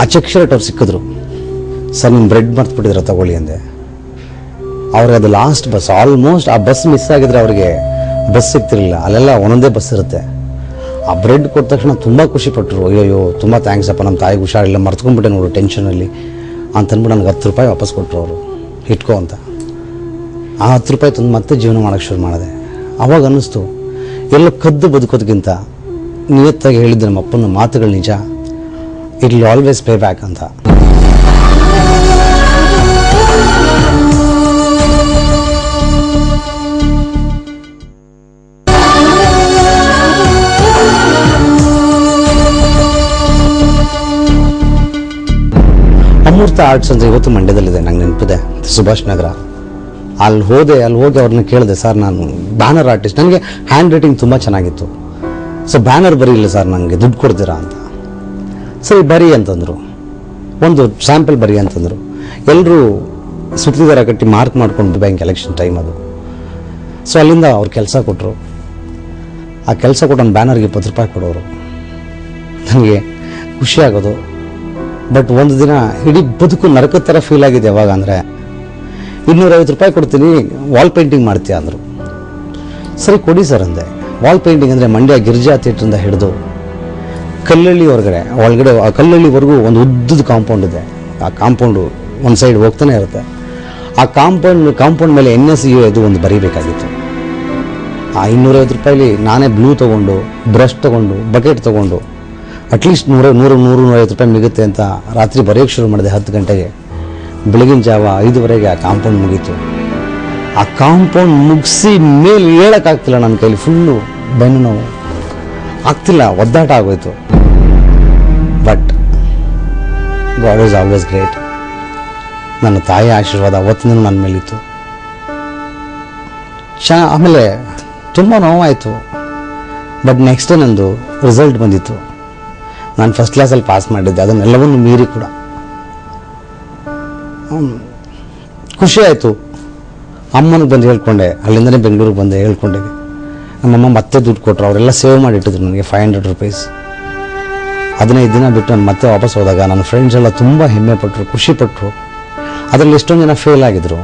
ಆ ಚೆಕ್ ಶರ್ಟ್ ಅವ್ರು ಸಿಕ್ಕಿದ್ರು. ಸರ್ ನಿಮ್ಮ ಬ್ರೆಡ್ ಮರ್ತ್ಬಿಟ್ಟಿದ್ರೆ ತಗೊಳ್ಳಿ ಅಂದೆ. ಅವ್ರಿಗೆ ಅದು ಲಾಸ್ಟ್ ಬಸ್, ಆಲ್ಮೋಸ್ಟ್ ಆ ಬಸ್ ಮಿಸ್ ಆಗಿದ್ರೆ ಅವ್ರಿಗೆ ಬಸ್ ಸಿಗ್ತಿರಲಿಲ್ಲ. ಅಲ್ಲೆಲ್ಲ ಒಂದೊಂದೇ ಬಸ್ ಇರುತ್ತೆ. ಆ ಬ್ರೆಡ್ ಕೊಟ್ಟ ತಕ್ಷಣ ತುಂಬ ಖುಷಿಪಟ್ಟರು. ಅಯ್ಯೋ ತುಂಬ ಥ್ಯಾಂಕ್ಸ್ ಅಪ್ಪ, ನಮ್ಮ ತಾಯಿಗೆ ಹುಷಾರಿಲ್ಲ, ಮರ್ತ್ಕೊಂಡ್ಬಿಟ್ಟೆ ನೋಡು ಟೆನ್ಷನಲ್ಲಿ ಅಂತಂದ್ಬಿಟ್ಟು ನನಗೆ 10 ರೂಪಾಯಿ ವಾಪಸ್ ಕೊಟ್ಟರು ಅವರು, ಇಟ್ಕೋ ಅಂತ. ಆ 10 ರೂಪಾಯಿ ತಂದು ಮತ್ತೆ ಜೀವನ ಮಾಡೋಕ್ಕೆ ಶುರು ಮಾಡಿದೆ. ಅವಾಗ ಅನ್ನಿಸ್ತು, ಎಲ್ಲ ಕದ್ದು ಬದುಕೋದಕ್ಕಿಂತ ನಿಯತ್ತಾಗಿ ಹೇಳಿದ್ದೆ ನಮ್ಮ ಅಪ್ಪನ ಮಾತುಗಳು ನಿಜ, it will always pay back ಅಂತ. ಅಮೂರ್ತ ಆರ್ಟ್ಸ್ ಅಂತ ಇವತ್ತು ಮಂಡ್ಯದಲ್ಲಿದೆ, ನಂಗೆ ನೆನಪಿದೆ, ಸುಭಾಷ್ ನಗರ. ಅಲ್ಲಿ ಹೋಗಿ ಅವ್ರನ್ನ ಕೇಳಿದೆ, ಸರ್ ನಾನು ಬ್ಯಾನರ್ ಆರ್ಟಿಸ್ಟ್, ನನಗೆ ಹ್ಯಾಂಡ್ ರೈಟಿಂಗ್ ತುಂಬ ಚೆನ್ನಾಗಿತ್ತು, ಸೊ ಬ್ಯಾನರ್ ಬರೀಲ್ಲ ಸರ್, ನನಗೆ ದುಡ್ಡು ಕೊಡ್ತೀರಾ ಅಂತ. ಸರಿ ಬರಿ ಅಂತಂದರು, ಒಂದು ಸ್ಯಾಂಪಲ್ ಬರಿ ಅಂತಂದರು. ಎಲ್ಲರೂ ಸುತ್ತಿದಾರ ಕಟ್ಟಿ ಮಾರ್ಕ್ ಮಾಡ್ಕೊಂಡು ಬ್ಯಾಂಕ್ ಎಲೆಕ್ಷನ್ ಟೈಮ್ ಅದು. ಸೊ ಅಲ್ಲಿಂದ ಅವ್ರು ಕೆಲಸ ಕೊಟ್ಟರು. ಆ ಕೆಲಸ ಕೊಟ್ಟು ಒಂದು ಬ್ಯಾನರ್ಗೆ 20 ರೂಪಾಯಿ ಕೊಡೋರು. ನನಗೆ ಖುಷಿ ಆಗೋದು. ಬಟ್ ಒಂದು ದಿನ ಇಡೀ ಬದುಕು ನರಕದ ಥರ ಫೀಲ್ ಆಗಿದೆ. ಯಾವಾಗ ಅಂದರೆ 250 ರೂಪಾಯಿ ಕೊಡ್ತೀನಿ, ವಾಲ್ ಪೇಂಟಿಂಗ್ ಮಾಡ್ತೀಯ ಅಂದರು. ಸರಿ ಕೊಡಿ ಸರ್ ಅಂದೆ. ವಾಲ್ ಪೇಂಟಿಂಗ್ ಅಂದರೆ ಮಂಡ್ಯ ಗಿರಿಜಾ ಥಿಯೇಟ್ರಿಂದ ಹಿಡಿದು ಕಲ್ಲಳ್ಳಿ ಒಳಗಡೆ ಆ ಕಲ್ಲಳ್ಳಿವರೆಗೂ ಒಂದು ಉದ್ದದ ಕಾಂಪೌಂಡ್ ಇದೆ. ಆ ಕಾಂಪೌಂಡು ಒಂದು ಸೈಡ್ ಹೋಗ್ತಾನೆ ಇರುತ್ತೆ. ಆ ಕಾಂಪೌಂಡ್ ಮೇಲೆ NSU ಇದು ಒಂದು ಬರೀಬೇಕಾಗಿತ್ತು. ಆ 250 ರೂಪಾಯಿಲಿ ನಾನೇ ಬ್ಲೂ ತೊಗೊಂಡು, ಬ್ರಷ್ ತೊಗೊಂಡು, ಬಕೆಟ್ ತೊಗೊಂಡು, ಅಟ್ಲೀಸ್ಟ್ 100-150 ರೂಪಾಯಿ ಮಿಗುತ್ತೆ ಅಂತ ರಾತ್ರಿ ಬರೆಯೋಕ್ಕೆ ಶುರು ಮಾಡಿದೆ. 10 ಗಂಟೆಗೆ, ಬೆಳಗಿನ ಜಾವ 5ವರೆಗೆ ಆ ಕಾಂಪೌಂಡ್ ಮುಗೀತು. ಆ ಕಾಂಪೌಂಡ್ ಮುಗಿಸಿ ಮೇಲೆ ಹೇಳೋಕ್ಕಾಗ್ತಿಲ್ಲ, ನನ್ನ ಕೈಲಿ ಫುಲ್ಲು ಬೆನ್ನು ನೋವು ಆಗ್ತಿಲ್ಲ, ಒದ್ದಾಟ ಆಗೋಯ್ತು. But god is always great. ನನ್ನ ತಾಯಿ ಆಶೀರ್ವಾದ ಅವತ್ತಿನ ನನ್ನ ಮೇಲಿತ್ತು. ಆಮೇಲೆ ತುಂಬ ನೋವಾಯಿತು. ಬಟ್ ನೆಕ್ಸ್ಟ್ ಡೇ ನಂದು ರಿಸಲ್ಟ್ ಬಂದಿತ್ತು. ನಾನು ಫಸ್ಟ್ ಕ್ಲಾಸಲ್ಲಿ ಪಾಸ್ ಮಾಡಿದ್ದೆ, ಅದನ್ನೆಲ್ಲವನ್ನು ಮೀರಿ ಕೂಡ ಖುಷಿ ಆಯಿತು. ಅಮ್ಮನಿಗೆ ಬಂದು ಹೇಳ್ಕೊಂಡೆ, ಅಲ್ಲಿಂದನೇ ಬೆಂಗಳೂರಿಗೆ ಬಂದೆ ಹೇಳ್ಕೊಂಡೆ. ನಮ್ಮಮ್ಮ ಮತ್ತೆ ದುಡ್ಡು ಕೊಟ್ಟರು, ಅವರೆಲ್ಲ ಸೇವ್ ಮಾಡಿಟ್ಟಿದ್ರು ನನಗೆ 500 ರೂಪೀಸ್. 15 ದಿನ ಬಿಟ್ಟು ನಾನು ಮತ್ತೆ ವಾಪಸ್ ಹೋದಾಗ ನನ್ನ ಫ್ರೆಂಡ್ಸ್ ಎಲ್ಲ ತುಂಬ ಹೆಮ್ಮೆ ಪಟ್ಟರು, ಖುಷಿಪಟ್ಟರು. ಅದರಲ್ಲಿ ಎಷ್ಟೊಂದು ಜನ ಫೇಲ್ ಆಗಿದ್ರು.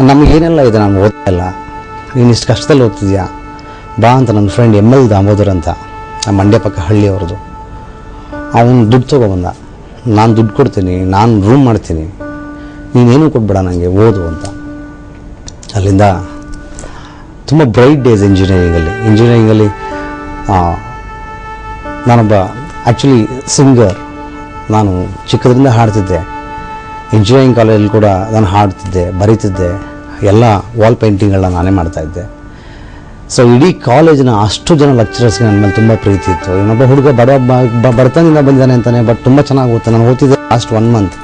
ನಮಗೇನೆಲ್ಲ ಇದೆ, ನಾನು ಓದ್ತಾ ಇಲ್ಲ, ನೀನು ಇಷ್ಟು ಕಷ್ಟದಲ್ಲಿ ಓದ್ತಿದ್ಯಾ ಬಾ ಅಂತ ನನ್ನ ಫ್ರೆಂಡ್ ML ದಾಮೋದರ್ ಅಂತ, ನಮ್ಮ ಮಂಡ್ಯ ಪಕ್ಕ ಹಳ್ಳಿಯವ್ರದ್ದು, ಅವನು ದುಡ್ಡು ತೊಗೊಬಂದ. ನಾನು ದುಡ್ಡು ಕೊಡ್ತೀನಿ, ನಾನು ರೂಮ್ ಮಾಡ್ತೀನಿ, ನೀನೇನು ಕೊಟ್ಬೇಡ ನನಗೆ, ಓದು ಅಂತ. ಅಲ್ಲಿಂದ ತುಂಬ ಬ್ರೈಟ್ ಡೇಸ್ ಇಂಜಿನಿಯರಿಂಗಲ್ಲಿ ನಾನೊಬ್ಬ ಆ್ಯಕ್ಚುಲಿ ಸಿಂಗರ್. ನಾನು ಚಿಕ್ಕದ್ರಿಂದ ಹಾಡ್ತಿದ್ದೆ. ಇಂಜಿನಿಯರಿಂಗ್ ಕಾಲೇಜಲ್ಲಿ ಕೂಡ ನಾನು ಹಾಡ್ತಿದ್ದೆ, ಬರೀತಿದ್ದೆ, ಎಲ್ಲ ವಾಲ್ ಪೇಂಟಿಂಗ್ಗಳನ್ನ ನಾನೇ ಮಾಡ್ತಾಯಿದ್ದೆ. ಸೊ ಇಡೀ ಕಾಲೇಜಿನ ಅಷ್ಟು ಜನ ಲೆಕ್ಚರರ್ಸ್ಗೆ ನನ್ನ ಮೇಲೆ ತುಂಬ ಪ್ರೀತಿ ಇತ್ತು. ಇನ್ನೊಬ್ಬ ಹುಡುಗ ಬಡತನದಿಂದ ಬಂದಿದ್ದಾನೆ ಅಂತಾನೆ, ಬಟ್ ತುಂಬ ಚೆನ್ನಾಗಿ ಓದ್ತಾನೆ. ನಾನು ಓದ್ತಿದ್ದೆ ಲಾಸ್ಟ್ 1 ಮಂತ್.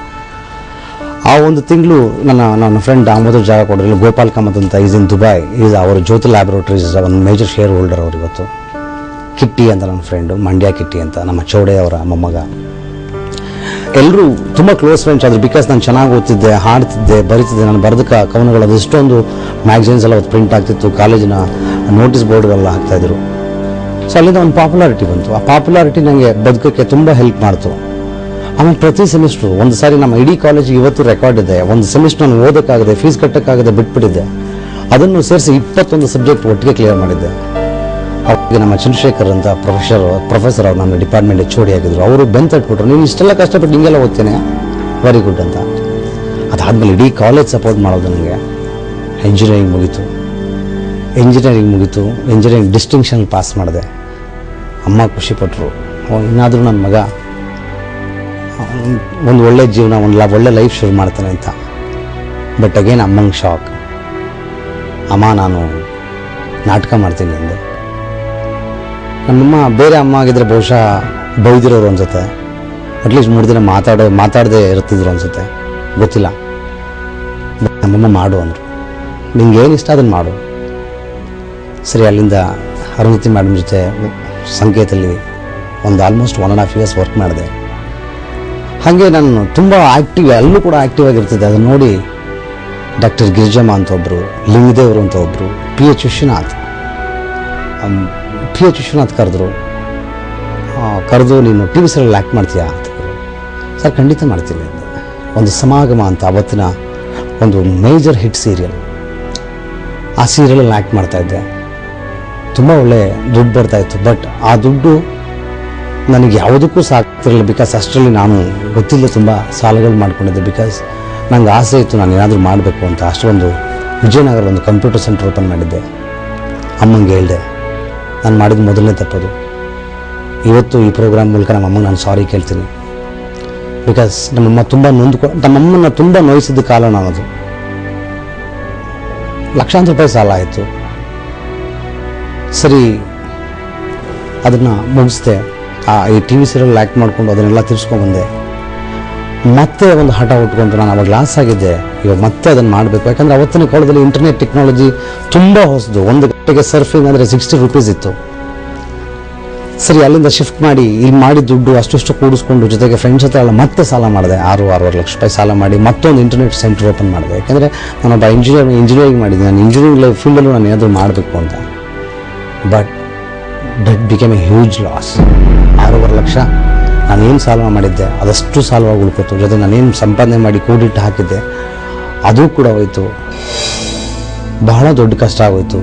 ಆ ಒಂದು ತಿಂಗಳು ನನ್ನ ಫ್ರೆಂಡ್ ದಾಮೋದರ್ ಜಾಗ ಕೊಡೋರು, ಗೋಪಾಲ್ ಕಾಮತ್ ಅಂತ, ಈಸ್ ಇನ್ ದುಬೈ, ಈಸ್ ಅವರು ಜ್ಯೋತಿ ಲ್ಯಾಬೊರೇಟರೀಸ್ ಒಂದು ಮೇಜರ್ ಶೇರ್ ಹೋಲ್ಡರ್ ಅವರು ಇವತ್ತು. ಕಿಟ್ಟಿ ಅಂತ ನನ್ನ ಫ್ರೆಂಡು, ಮಂಡ್ಯ ಕಿಟ್ಟಿ ಅಂತ, ನಮ್ಮ ಚೌಡೆ ಅವರ ಮೊಮ್ಮಗ. ಎಲ್ಲರೂ ತುಂಬ ಕ್ಲೋಸ್ ಫ್ರೆಂಡ್ಸ್ ಆದರು. ಬಿಕಾಸ್ ನಾನು ಚೆನ್ನಾಗಿ ಓದ್ತಿದ್ದೆ, ಹಾಡ್ತಿದ್ದೆ, ಬರೀತಿದ್ದೆ. ನಾನು ಬರೆದ ಕವನಗಳು ಅದೆಷ್ಟೊಂದು ಮ್ಯಾಗ್ಝಿನ್ಸ್ ಎಲ್ಲ ಅವತ್ತು ಪ್ರಿಂಟ್ ಆಗ್ತಿತ್ತು, ಕಾಲೇಜಿನ ನೋಟಿಸ್ ಬೋರ್ಡ್ಗಳೆಲ್ಲ ಹಾಕ್ತಾಯಿದ್ರು. ಸೊ ಅಲ್ಲಿಂದ ಒಂದು ಪಾಪ್ಯುಲಾರಿಟಿ ಬಂತು. ಆ ಪಾಪ್ಯುಲಾರಿಟಿ ನನಗೆ ಬದುಕೋಕ್ಕೆ ತುಂಬ ಹೆಲ್ಪ್ ಮಾಡ್ತು. ಆಮೇಲೆ ಪ್ರತಿ ಸೆಮಿಸ್ಟ್ರು ಒಂದು ಸಾರಿ ನಮ್ಮ ಇಡೀ ಕಾಲೇಜಿಗೆ ಇವತ್ತು ರೆಕಾರ್ಡ್ ಇದೆ, ಒಂದು ಸೆಮಿಸ್ಟರ್ ನಾನು ಓದೋಕ್ಕಾಗದೆ, ಫೀಸ್ ಕಟ್ಟೋಕ್ಕಾಗದೆ ಬಿಟ್ಬಿಟ್ಟಿದ್ದೆ. ಅದನ್ನು ಸೇರಿಸಿ 21 ಸಬ್ಜೆಕ್ಟ್ ಒಟ್ಟಿಗೆ ಕ್ಲಿಯರ್ ಮಾಡಿದ್ದೆ. ಈಗ ನಮ್ಮ ಚಂದ್ರಶೇಖರ್ ಅಂತ ಪ್ರೊಫೆಸರ್ ಅವ್ರು ನನ್ನ ಡಿಪಾರ್ಟ್ಮೆಂಟ್ HOD ಆಗಿದ್ರು. ಅವರು ಬೆಂತ್ ತಟ್ಬಿಟ್ರು, ನೀನು ಇಷ್ಟೆಲ್ಲ ಕಷ್ಟಪಟ್ಟು ಹಿಂಗೆಲ್ಲ ಓದ್ತೇನೆ, ವೆರಿ ಗುಡ್ ಅಂತ. ಅದಾದಮೇಲೆ ಇಡೀ ಕಾಲೇಜ್ ಸಪೋರ್ಟ್ ಮಾಡೋದು ನನಗೆ. ಇಂಜಿನಿಯರಿಂಗ್ ಮುಗೀತು, ಇಂಜಿನಿಯರಿಂಗ್ ಡಿಸ್ಟಿಂಕ್ಷನ್ ಪಾಸ್ ಮಾಡಿದೆ. ಅಮ್ಮ ಖುಷಿಪಟ್ಟರು, ಇನ್ನಾದರೂ ನನ್ನ ಮಗ ಒಂದು ಒಳ್ಳೆ ಜೀವನ, ಒಳ್ಳೆ ಲೈಫ್ ಶುರು ಮಾಡ್ತಾನೆ ಅಂತ. ಬಟ್ ಅಗೇನ್ ಅಮ್ಮಂಗೆ ಶಾಕ್. ಅಮ್ಮ ನಾನು ನಾಟಕ ಮಾಡ್ತೀನಿ ಅಂದೆ. ನಮ್ಮಮ್ಮ ಬೇರೆ ಅಮ್ಮ ಆಗಿದ್ರೆ ಬಹುಶಃ ಬೈದಿರೋರು ಅನ್ಸುತ್ತೆ, ಅಟ್ಲೀಸ್ಟ್ 3 ದಿನ ಮಾತಾಡದೆ ಇರ್ತಿದ್ರು ಅನ್ಸುತ್ತೆ, ಗೊತ್ತಿಲ್ಲ. ನಮ್ಮಮ್ಮ ಮಾಡು ಅಂದರು, ನಿಂಗೆ ಏನು ಇಷ್ಟ ಅದನ್ನು ಮಾಡು. ಸರಿ, ಅಲ್ಲಿಂದ ಅರುಂಧತಿ ಮೇಡಮ್ ಜೊತೆ ಸಂಕೇತದಲ್ಲಿ ಒಂದು ಆಲ್ಮೋಸ್ಟ್ 1.5 years ವರ್ಕ್ ಮಾಡಿದೆ. ಹಾಗೆ ನಾನು ತುಂಬ ಅಲ್ಲೂ ಕೂಡ ಆ್ಯಕ್ಟಿವ್ ಆಗಿರ್ತಿದ್ದೆ. ಅದನ್ನು ನೋಡಿ ಡಾಕ್ಟರ್ ಗಿರಿಜಮ್ಮ ಅಂತ ಒಬ್ಬರು, ಲಿಂಗದೇವರು ಅಂತ ಒಬ್ಬರು, PH ವಿಶ್ವನಾಥ್ ಕರೆದು ನೀನು TV ಸೀರಿಯಲ್ ಆ್ಯಕ್ಟ್ ಮಾಡ್ತೀಯಾ ಅಂತ. ಸರ್ ಖಂಡಿತ ಮಾಡ್ತೀನಿ ಅಂದೆ. ಒಂದು ಸಮಾಗಮ ಅಂತ ಅವತ್ತಿನ ಒಂದು ಮೇಜರ್ ಹಿಟ್ ಸೀರಿಯಲ್, ಆ ಸೀರಿಯಲಲ್ಲಿ ಆ್ಯಕ್ಟ್ ಮಾಡ್ತಾಯಿದ್ದೆ. ತುಂಬ ಒಳ್ಳೆ ದುಡ್ಡು ಬರ್ತಾಯಿತ್ತು. ಬಟ್ ಆ ದುಡ್ಡು ನನಗೆ ಯಾವುದಕ್ಕೂ ಸಾಕ್ತಿರಲಿಲ್ಲ. ಬಿಕಾಸ್ ಅಷ್ಟರಲ್ಲಿ ನಾನು ಗೊತ್ತಿಲ್ಲದೆ ತುಂಬ ಸಾಲಗಳು ಮಾಡ್ಕೊಂಡಿದ್ದೆ. ಬಿಕಾಸ್ ನನಗೆ ಆಸೆ ಇತ್ತು ನಾನು ಏನಾದರೂ ಮಾಡಬೇಕು ಅಂತ. ಅಷ್ಟೊಂದು ವಿಜಯನಗರ ಒಂದು ಕಂಪ್ಯೂಟರ್ ಸೆಂಟರ್ ಓಪನ್ ಮಾಡಿದ್ದೆ. ಅಮ್ಮಂಗೆ ಹೇಳಿದೆ, ನಾನು ಮಾಡಿದ ಮೊದಲನೇ ತಪ್ಪದು. ಇವತ್ತು ಈ ಪ್ರೋಗ್ರಾಮ್ ಮೂಲಕ ನಮ್ಮ ಅಮ್ಮಂಗೆ ನಾನು ಸಾರಿ ಕೇಳ್ತೀನಿ. ಬಿಕಾಸ್ ನಮ್ಮಮ್ಮ ತುಂಬ ನಮ್ಮಮ್ಮನ ತುಂಬ ನೋಯಿಸಿದ ಕಾಲ ನಾನದು. ಲಕ್ಷಾಂತರ ರೂಪಾಯಿ ಸಾಲ ಆಯಿತು. ಸರಿ, ಅದನ್ನು ಮುಗಿಸ್ದೆ. ಈ TV ಸೀರಿಯಲ್ ಆ್ಯಕ್ಟ್ ಮಾಡಿಕೊಂಡು ಅದನ್ನೆಲ್ಲ ತಿರ್ಸ್ಕೊಂಡ್ಬಂದೆ. ಮತ್ತೆ ಒಂದು ಹಠ ಉಟ್ಕೊಂಡು ನಾನು ಅವಾಗ ಲಾಸ್ ಆಗಿದ್ದೆ, ಇವಾಗ ಮತ್ತೆ ಅದನ್ನು ಮಾಡಬೇಕು. ಯಾಕಂದರೆ ಅವತ್ತಿನ ಕಾಲದಲ್ಲಿ ಇಂಟರ್ನೆಟ್ ಟೆಕ್ನಾಲಜಿ ತುಂಬ ಹೊಸದು. 1 ಗಂಟೆಗೆ ಸರ್ಫಿಂಗ್ ಅಂದರೆ 60 ರೂಪೀಸ್ ಇತ್ತು. ಸರಿ, ಅಲ್ಲಿಂದ ಶಿಫ್ಟ್ ಮಾಡಿ ಇಲ್ಲಿ ಮಾಡಿದ ದುಡ್ಡು ಅಷ್ಟು ಕೂಡಿಸ್ಕೊಂಡು ಜೊತೆಗೆ ಫ್ರೆಂಡ್ಸ್ ಹತ್ರ ಎಲ್ಲ ಮತ್ತೆ ಸಾಲ ಮಾಡಿದೆ. 6.5 ಲಕ್ಷ ರೂಪಾಯಿ ಸಾಲ ಮಾಡಿ ಮತ್ತೊಂದು ಇಂಟರ್ನೆಟ್ ಸೆಂಟರ್ ಓಪನ್ ಮಾಡಿದೆ. ಯಾಕೆಂದರೆ ನಾನೊಬ್ಬ ಇಂಜಿನಿಯರಿಂಗ್ ಮಾಡಿದ್ದೆ. ನಾನು ಇಂಜಿನಿಯರಿಂಗ್ ಫೀಲ್ಡಲ್ಲೂ ನಾನು ಏನಾದರೂ ಮಾಡಬೇಕು ಅಂತ. But that became A huge loss. 6.5 lakh ನಾನೇನು ಸಾಲ ಮಾಡಿದ್ದೆ ಅದಷ್ಟು ಸಾಲವಾಗಿ ಉಳ್ಕೋತು. ಜೊತೆ ನಾನೇನು ಸಂಪಾದನೆ ಮಾಡಿ ಕೂಡಿಟ್ಟು ಹಾಕಿದ್ದೆ ಅದು ಕೂಡ ಹೋಯಿತು. ಬಹಳ ದೊಡ್ಡ ಕಷ್ಟ ಆಗೋಯ್ತು.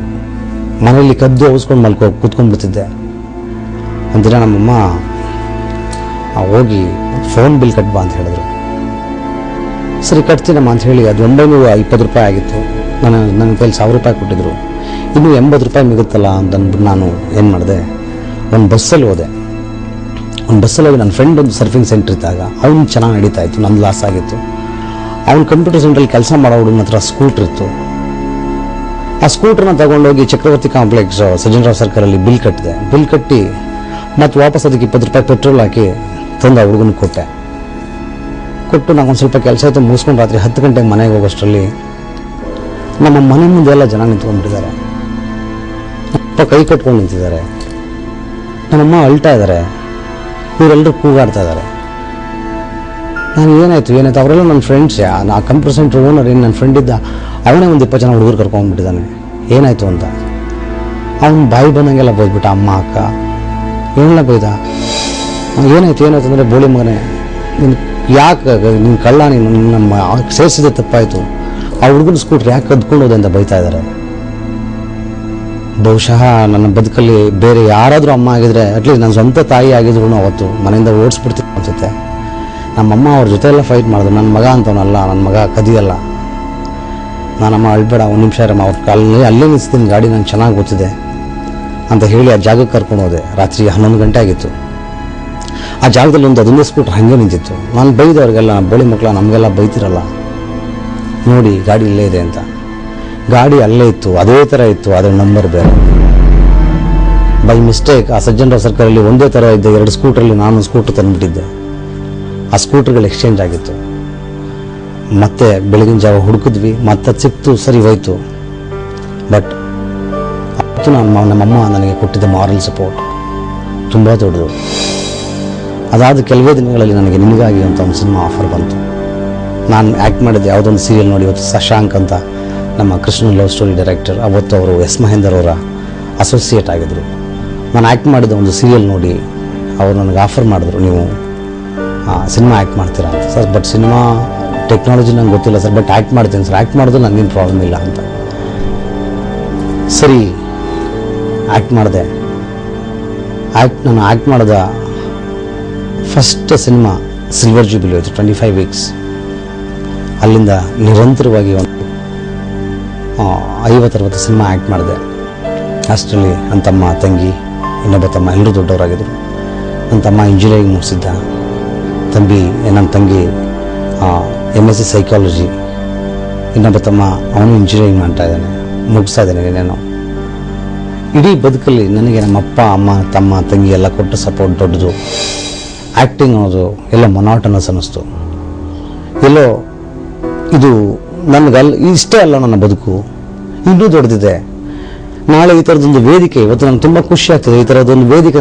ಮನೆಯಲ್ಲಿ ಕದ್ದು ಔಸ್ಕೊಂಡು ಕೂತ್ಕೊಂಡ್ಬಿಡ್ತಿದ್ದೆ. ಒಂದಿನ ನಮ್ಮಮ್ಮ ಹೋಗಿ ಫೋನ್ ಬಿಲ್ ಕಟ್ಬಾ ಅಂತ ಹೇಳಿದ್ರು. ಸರಿ, ಕಟ್ತೀನಮ್ಮ ಅಂತ ಹೇಳಿ ಅದು 920 ರೂಪಾಯಿ ಆಗಿತ್ತು. ನನ್ನ ಕೈಲಿ 1000 ರೂಪಾಯಿ ಕೊಟ್ಟಿದ್ರು. ಇನ್ನೂ 80 ರೂಪಾಯಿ ಮಿಗುತ್ತಲ್ಲ ಅಂತ ಅಂದ್ಬಿಟ್ಟು ನಾನು ಏನು ಮಾಡಿದೆ, ಒಂದು ಬಸ್ಸಲ್ಲಿ ಹೋದೆ. ಹೋಗಿ ನನ್ನ ಫ್ರೆಂಡ್ ಒಂದು ಸರ್ಫಿಂಗ್ ಸೆಂಟ್ರ್ ಇದ್ದಾಗ ಅವ್ನು ಚೆನ್ನಾಗಿ ನಡೀತಾ ಇತ್ತು, ನಂದು ಲಾಸ್ ಆಗಿತ್ತು. ಅವ್ನು ಕಂಪ್ಯೂಟರ್ ಸೆಂಟ್ರಲ್ಲಿ ಕೆಲಸ ಮಾಡೋ ಹುಡುಗನ ಹತ್ರ ಸ್ಕೂಟ್ರ್ ಇತ್ತು. ಆ ಸ್ಕೂಟ್ರನ್ನ ತಗೊಂಡೋಗಿ ಚಕ್ರವರ್ತಿ ಕಾಂಪ್ಲೆಕ್ಸ್ ಸಜ್ಜನರಾವ್ ಸರ್ಕಲಲ್ಲಿ ಬಿಲ್ ಕಟ್ಟಿದೆ. ಬಿಲ್ ಕಟ್ಟಿ ಮತ್ತು ವಾಪಸ್ ಅದಕ್ಕೆ 20 ರೂಪಾಯಿ ಪೆಟ್ರೋಲ್ ಹಾಕಿ ತಂದು ಆ ಹುಡುಗನಿಗೆ ಕೊಟ್ಟು ನಾನು ಒಂದು ಸ್ವಲ್ಪ ಕೆಲಸ ಆಯಿತು ಮುಗಿಸ್ಕೊಂಡು ರಾತ್ರಿ 10 ಗಂಟೆಗೆ ಮನೆಗೆ ಹೋಗೋಷ್ಟರಲ್ಲಿ ನಮ್ಮ ಮನೆ ಮುಂದೆ ಎಲ್ಲ ಜನ ನಿಂತ್ಕೊಂಡ್ಬಿಟ್ಟಿದ್ದಾರೆ. ಅಪ್ಪ ಕೈ ಕಟ್ಕೊಂಡು ನಿಂತಿದ್ದಾರೆ, ನಮ್ಮಮ್ಮ ಅಳ್ತಾ ಇದ್ದಾರೆ, ಇವರೆಲ್ಲರೂ ಕೂಗಾಡ್ತಾ ಇದ್ದಾರೆ. ನಾನು ಏನಾಯಿತು ಅವರೆಲ್ಲ ನನ್ನ ಫ್ರೆಂಡ್ಸ್. ಆ ಕಂಪ್ಯೂಟರ್ ಸೆಂಟರ್ ಓನರ್ ಏನು ನನ್ನ ಫ್ರೆಂಡ್ ಇದ್ದ, ಅವನೇ ಒಂದು 20 ಜನ ಹುಡುಗರು ಕರ್ಕೊಂಡ್ಬಿಟ್ಟಿದ್ದಾನೆ. ಏನಾಯಿತು ಅಂತ ಅವನು ಬಾಯಿ ಬಂದಂಗೆಲ್ಲ ಬೈದ್ಬಿಟ್ಟ. ಅಮ್ಮ ಅಕ್ಕ ಏನೆಲ್ಲ ಬೈದ. ಏನಾಯ್ತು ಅಂದರೆ, ಬೋಳಿ ಮಗನೇ ಯಾಕೆ ನಿನ್ನ ಕಳ್ಳ, ನೀನು ನಮ್ಮ ಸೇರಿಸಿದ ತಪ್ಪಾಯಿತು, ಆ ಹುಡುಗನ ಸ್ಕೂಟ್ರ್ ಯಾಕೆ ಕದ್ಕೊಂಡು ಹೋದೆ ಅಂತ ಬೈತಾ ಇದ್ದಾರೆ. ಬಹುಶಃ ನನ್ನ ಬದುಕಲ್ಲಿ ಬೇರೆ ಯಾರಾದರೂ ಅಮ್ಮ ಆಗಿದ್ರೆ, ಅಟ್ಲೀಸ್ಟ್ ನನ್ನ ಸ್ವಂತ ತಾಯಿ ಆಗಿದ್ರು ಅವತ್ತು ಮನೆಯಿಂದ ಓಡಿಸ್ಬಿಡ್ತೀನಿ ಅನಿಸುತ್ತೆ. ನಮ್ಮಮ್ಮ ಅವ್ರ ಜೊತೆ ಎಲ್ಲ ಫೈಟ್ ಮಾಡಿದ್ರು. ನನ್ನ ಮಗ ಅಂತವನಲ್ಲ, ನನ್ನ ಮಗ ಕದಿಯಲ್ಲ. ನಾನಮ್ಮ ಅಳ್ಬೇಡ, 1 ನಿಮಿಷ ಇರಮ್ಮ, ಅವ್ರ ಕಾಲಲ್ಲಿ ಅಲ್ಲೇ ನಿಲ್ಸ್ತೀನಿ, ಗಾಡಿ ನಂಗೆ ಚೆನ್ನಾಗಿ ಗೊತ್ತಿದೆ ಅಂತ ಹೇಳಿ ಆ ಜಾಗಕ್ಕೆ ಕರ್ಕೊಂಡು ಹೋದೆ. ರಾತ್ರಿ 11 ಗಂಟೆ ಆಗಿತ್ತು. ಆ ಜಾಗದಲ್ಲಿ ಅದೊಂದೇ ಸ್ಕೂಟ್ರ್ ಹಾಗೆ ನಿಂತಿತ್ತು. ನಾನು ಬೈದವ್ರಿಗೆಲ್ಲ, ಬೋಳಿ ಮಕ್ಕಳ ನಮಗೆಲ್ಲ ಬೈತಿರಲ್ಲ ನೋಡಿ, ಗಾಡಿ ಇಲ್ಲೇ ಇದೆ ಅಂತ. ಗಾಡಿ ಅಲ್ಲೇ ಇತ್ತು, ಅದೇ ಥರ ಇತ್ತು, ಅದರ ನಂಬರ್ ಬೇರೆ. ಬೈ ಮಿಸ್ಟೇಕ್ ಆ ಸಜ್ಜನರಾವ್ ಸರ್ಕಲಲ್ಲಿ ಒಂದೇ ಥರ ಇದ್ದ 2 ಸ್ಕೂಟ್ರಲ್ಲಿ ನಾನು ಸ್ಕೂಟ್ರ್ ತಂದುಬಿಟ್ಟಿದ್ದೆ. ಆ ಸ್ಕೂಟ್ರ್ಗಳು ಎಕ್ಸ್ಚೇಂಜ್ ಆಗಿತ್ತು. ಮತ್ತೆ ಬೆಳಗಿನ ಜಾವ ಹುಡುಕಿದ್ವಿ, ಮತ್ತೆ ಸಿಕ್ತು, ಸರಿ ಹೋಯ್ತು. ಬಟ್ ಅವತ್ತು ನಮ್ಮಮ್ಮ ನನಗೆ ಕೊಟ್ಟಿದ್ದ ಮಾರಲ್ ಸಪೋರ್ಟ್ ತುಂಬ ದೊಡ್ಡದು. ಅದಾದ ಕೆಲವೇ ದಿನಗಳಲ್ಲಿ ನನಗೆ ನಿಮಗಾಗಿ ಅಂತ ಒಂದು ಸಿನಿಮಾ ಆಫರ್ ಬಂತು. ನಾನು ಆ್ಯಕ್ಟ್ ಮಾಡಿದ್ದೆ ಯಾವುದೊಂದು ಸೀರಿಯಲ್ ನೋಡಿ. ಇವತ್ತು ಶಶಾಂಕ್ ಅಂತ ನಮ್ಮ ಕೃಷ್ಣ ಲವ್ ಸ್ಟೋರಿ ಡೈರೆಕ್ಟರ್, ಅವತ್ತು ಅವರು ಎಸ್ ಮಹೇಂದರ್ ಅವರ ಅಸೋಸಿಯೇಟ್ ಆಗಿದ್ದರು. ನಾನು ಆ್ಯಕ್ಟ್ ಮಾಡಿದ ಒಂದು ಸೀರಿಯಲ್ ನೋಡಿ ಅವರು ನನಗೆ ಆಫರ್ ಮಾಡಿದ್ರು, ನೀವು ಸಿನಿಮಾ ಆ್ಯಕ್ಟ್ ಮಾಡ್ತೀರಾ ಅಂತ. ಸರ್ ಬಟ್ ಸಿನಿಮಾ ಟೆಕ್ನಾಲಜಿ ನಂಗೆ ಗೊತ್ತಿಲ್ಲ ಸರ್, ಬಟ್ ಆ್ಯಕ್ಟ್ ಮಾಡ್ತೀನಿ ಸರ್, ಆ್ಯಕ್ಟ್ ಮಾಡೋದು ನನಗೇನು ಪ್ರಾಬ್ಲಮ್ ಇಲ್ಲ ಅಂತ. ಸರಿ ಆ್ಯಕ್ಟ್ ಮಾಡಿದೆ. ನಾನು ಆ್ಯಕ್ಟ್ ಮಾಡಿದ ಫಸ್ಟ್ ಸಿನಿಮಾ ಸಿಲ್ವರ್ ಜೂಬಿಲಿ ಹೋಯಿತು, 25 ವೀಕ್ಸ್. ಅಲ್ಲಿಂದ ನಿರಂತರವಾಗಿ ಒಂದು 50-60 ಸಿನಿಮಾ ಆ್ಯಕ್ಟ್ ಮಾಡಿದೆ. ಅಷ್ಟರಲ್ಲಿ ನನ್ನ ತಮ್ಮ, ತಂಗಿ, ಇನ್ನೊಬ್ಬ ತಮ್ಮ ಎಲ್ಲರೂ ದೊಡ್ಡವರಾಗಿದ್ದರು. ನನ್ನ ತಮ್ಮ ಇಂಜಿನಿಯರಿಂಗ್ ಮುಗಿಸಿದ್ದ, ನನ್ನ ತಂಗಿ MSc ಸೈಕಾಲಜಿ, ಇನ್ನೊಬ್ಬ ತಮ್ಮ ಅವನು ಇಂಜಿನಿಯರಿಂಗ್ ಮಾಡ್ತಾ ಇದ್ದಾನೆ, ಮುಗಿಸ್ತಾ ಇದ್ದಾನೆ ಏನೇನೋ. ಇಡೀ ಬದುಕಲ್ಲಿ ನನಗೆ ನಮ್ಮ ಅಪ್ಪ, ಅಮ್ಮ, ತಮ್ಮ, ತಂಗಿ ಎಲ್ಲ ಕೊಟ್ಟ ಸಪೋರ್ಟ್ ದೊಡ್ಡದು. ಆ್ಯಕ್ಟಿಂಗ್ ಅನ್ನೋದು ಎಲ್ಲ ಮೊನಾಟನಸ್ ಅನ್ನಿಸ್ತು. ಎಲ್ಲೋ ಇದು ಇಷ್ಟೇ ಅಲ್ಲ ನನ್ನ ಬದುಕು, ಇನ್ನೂ ದೊಡ್ಡದಿದೆ. ನಾಳೆ ಈ ಥರದೊಂದು ವೇದಿಕೆ, ಇವತ್ತು ನನಗೆ ತುಂಬ ಖುಷಿ ಆಗ್ತದೆ. ಈ ಥರದೊಂದು ವೇದಿಕೆ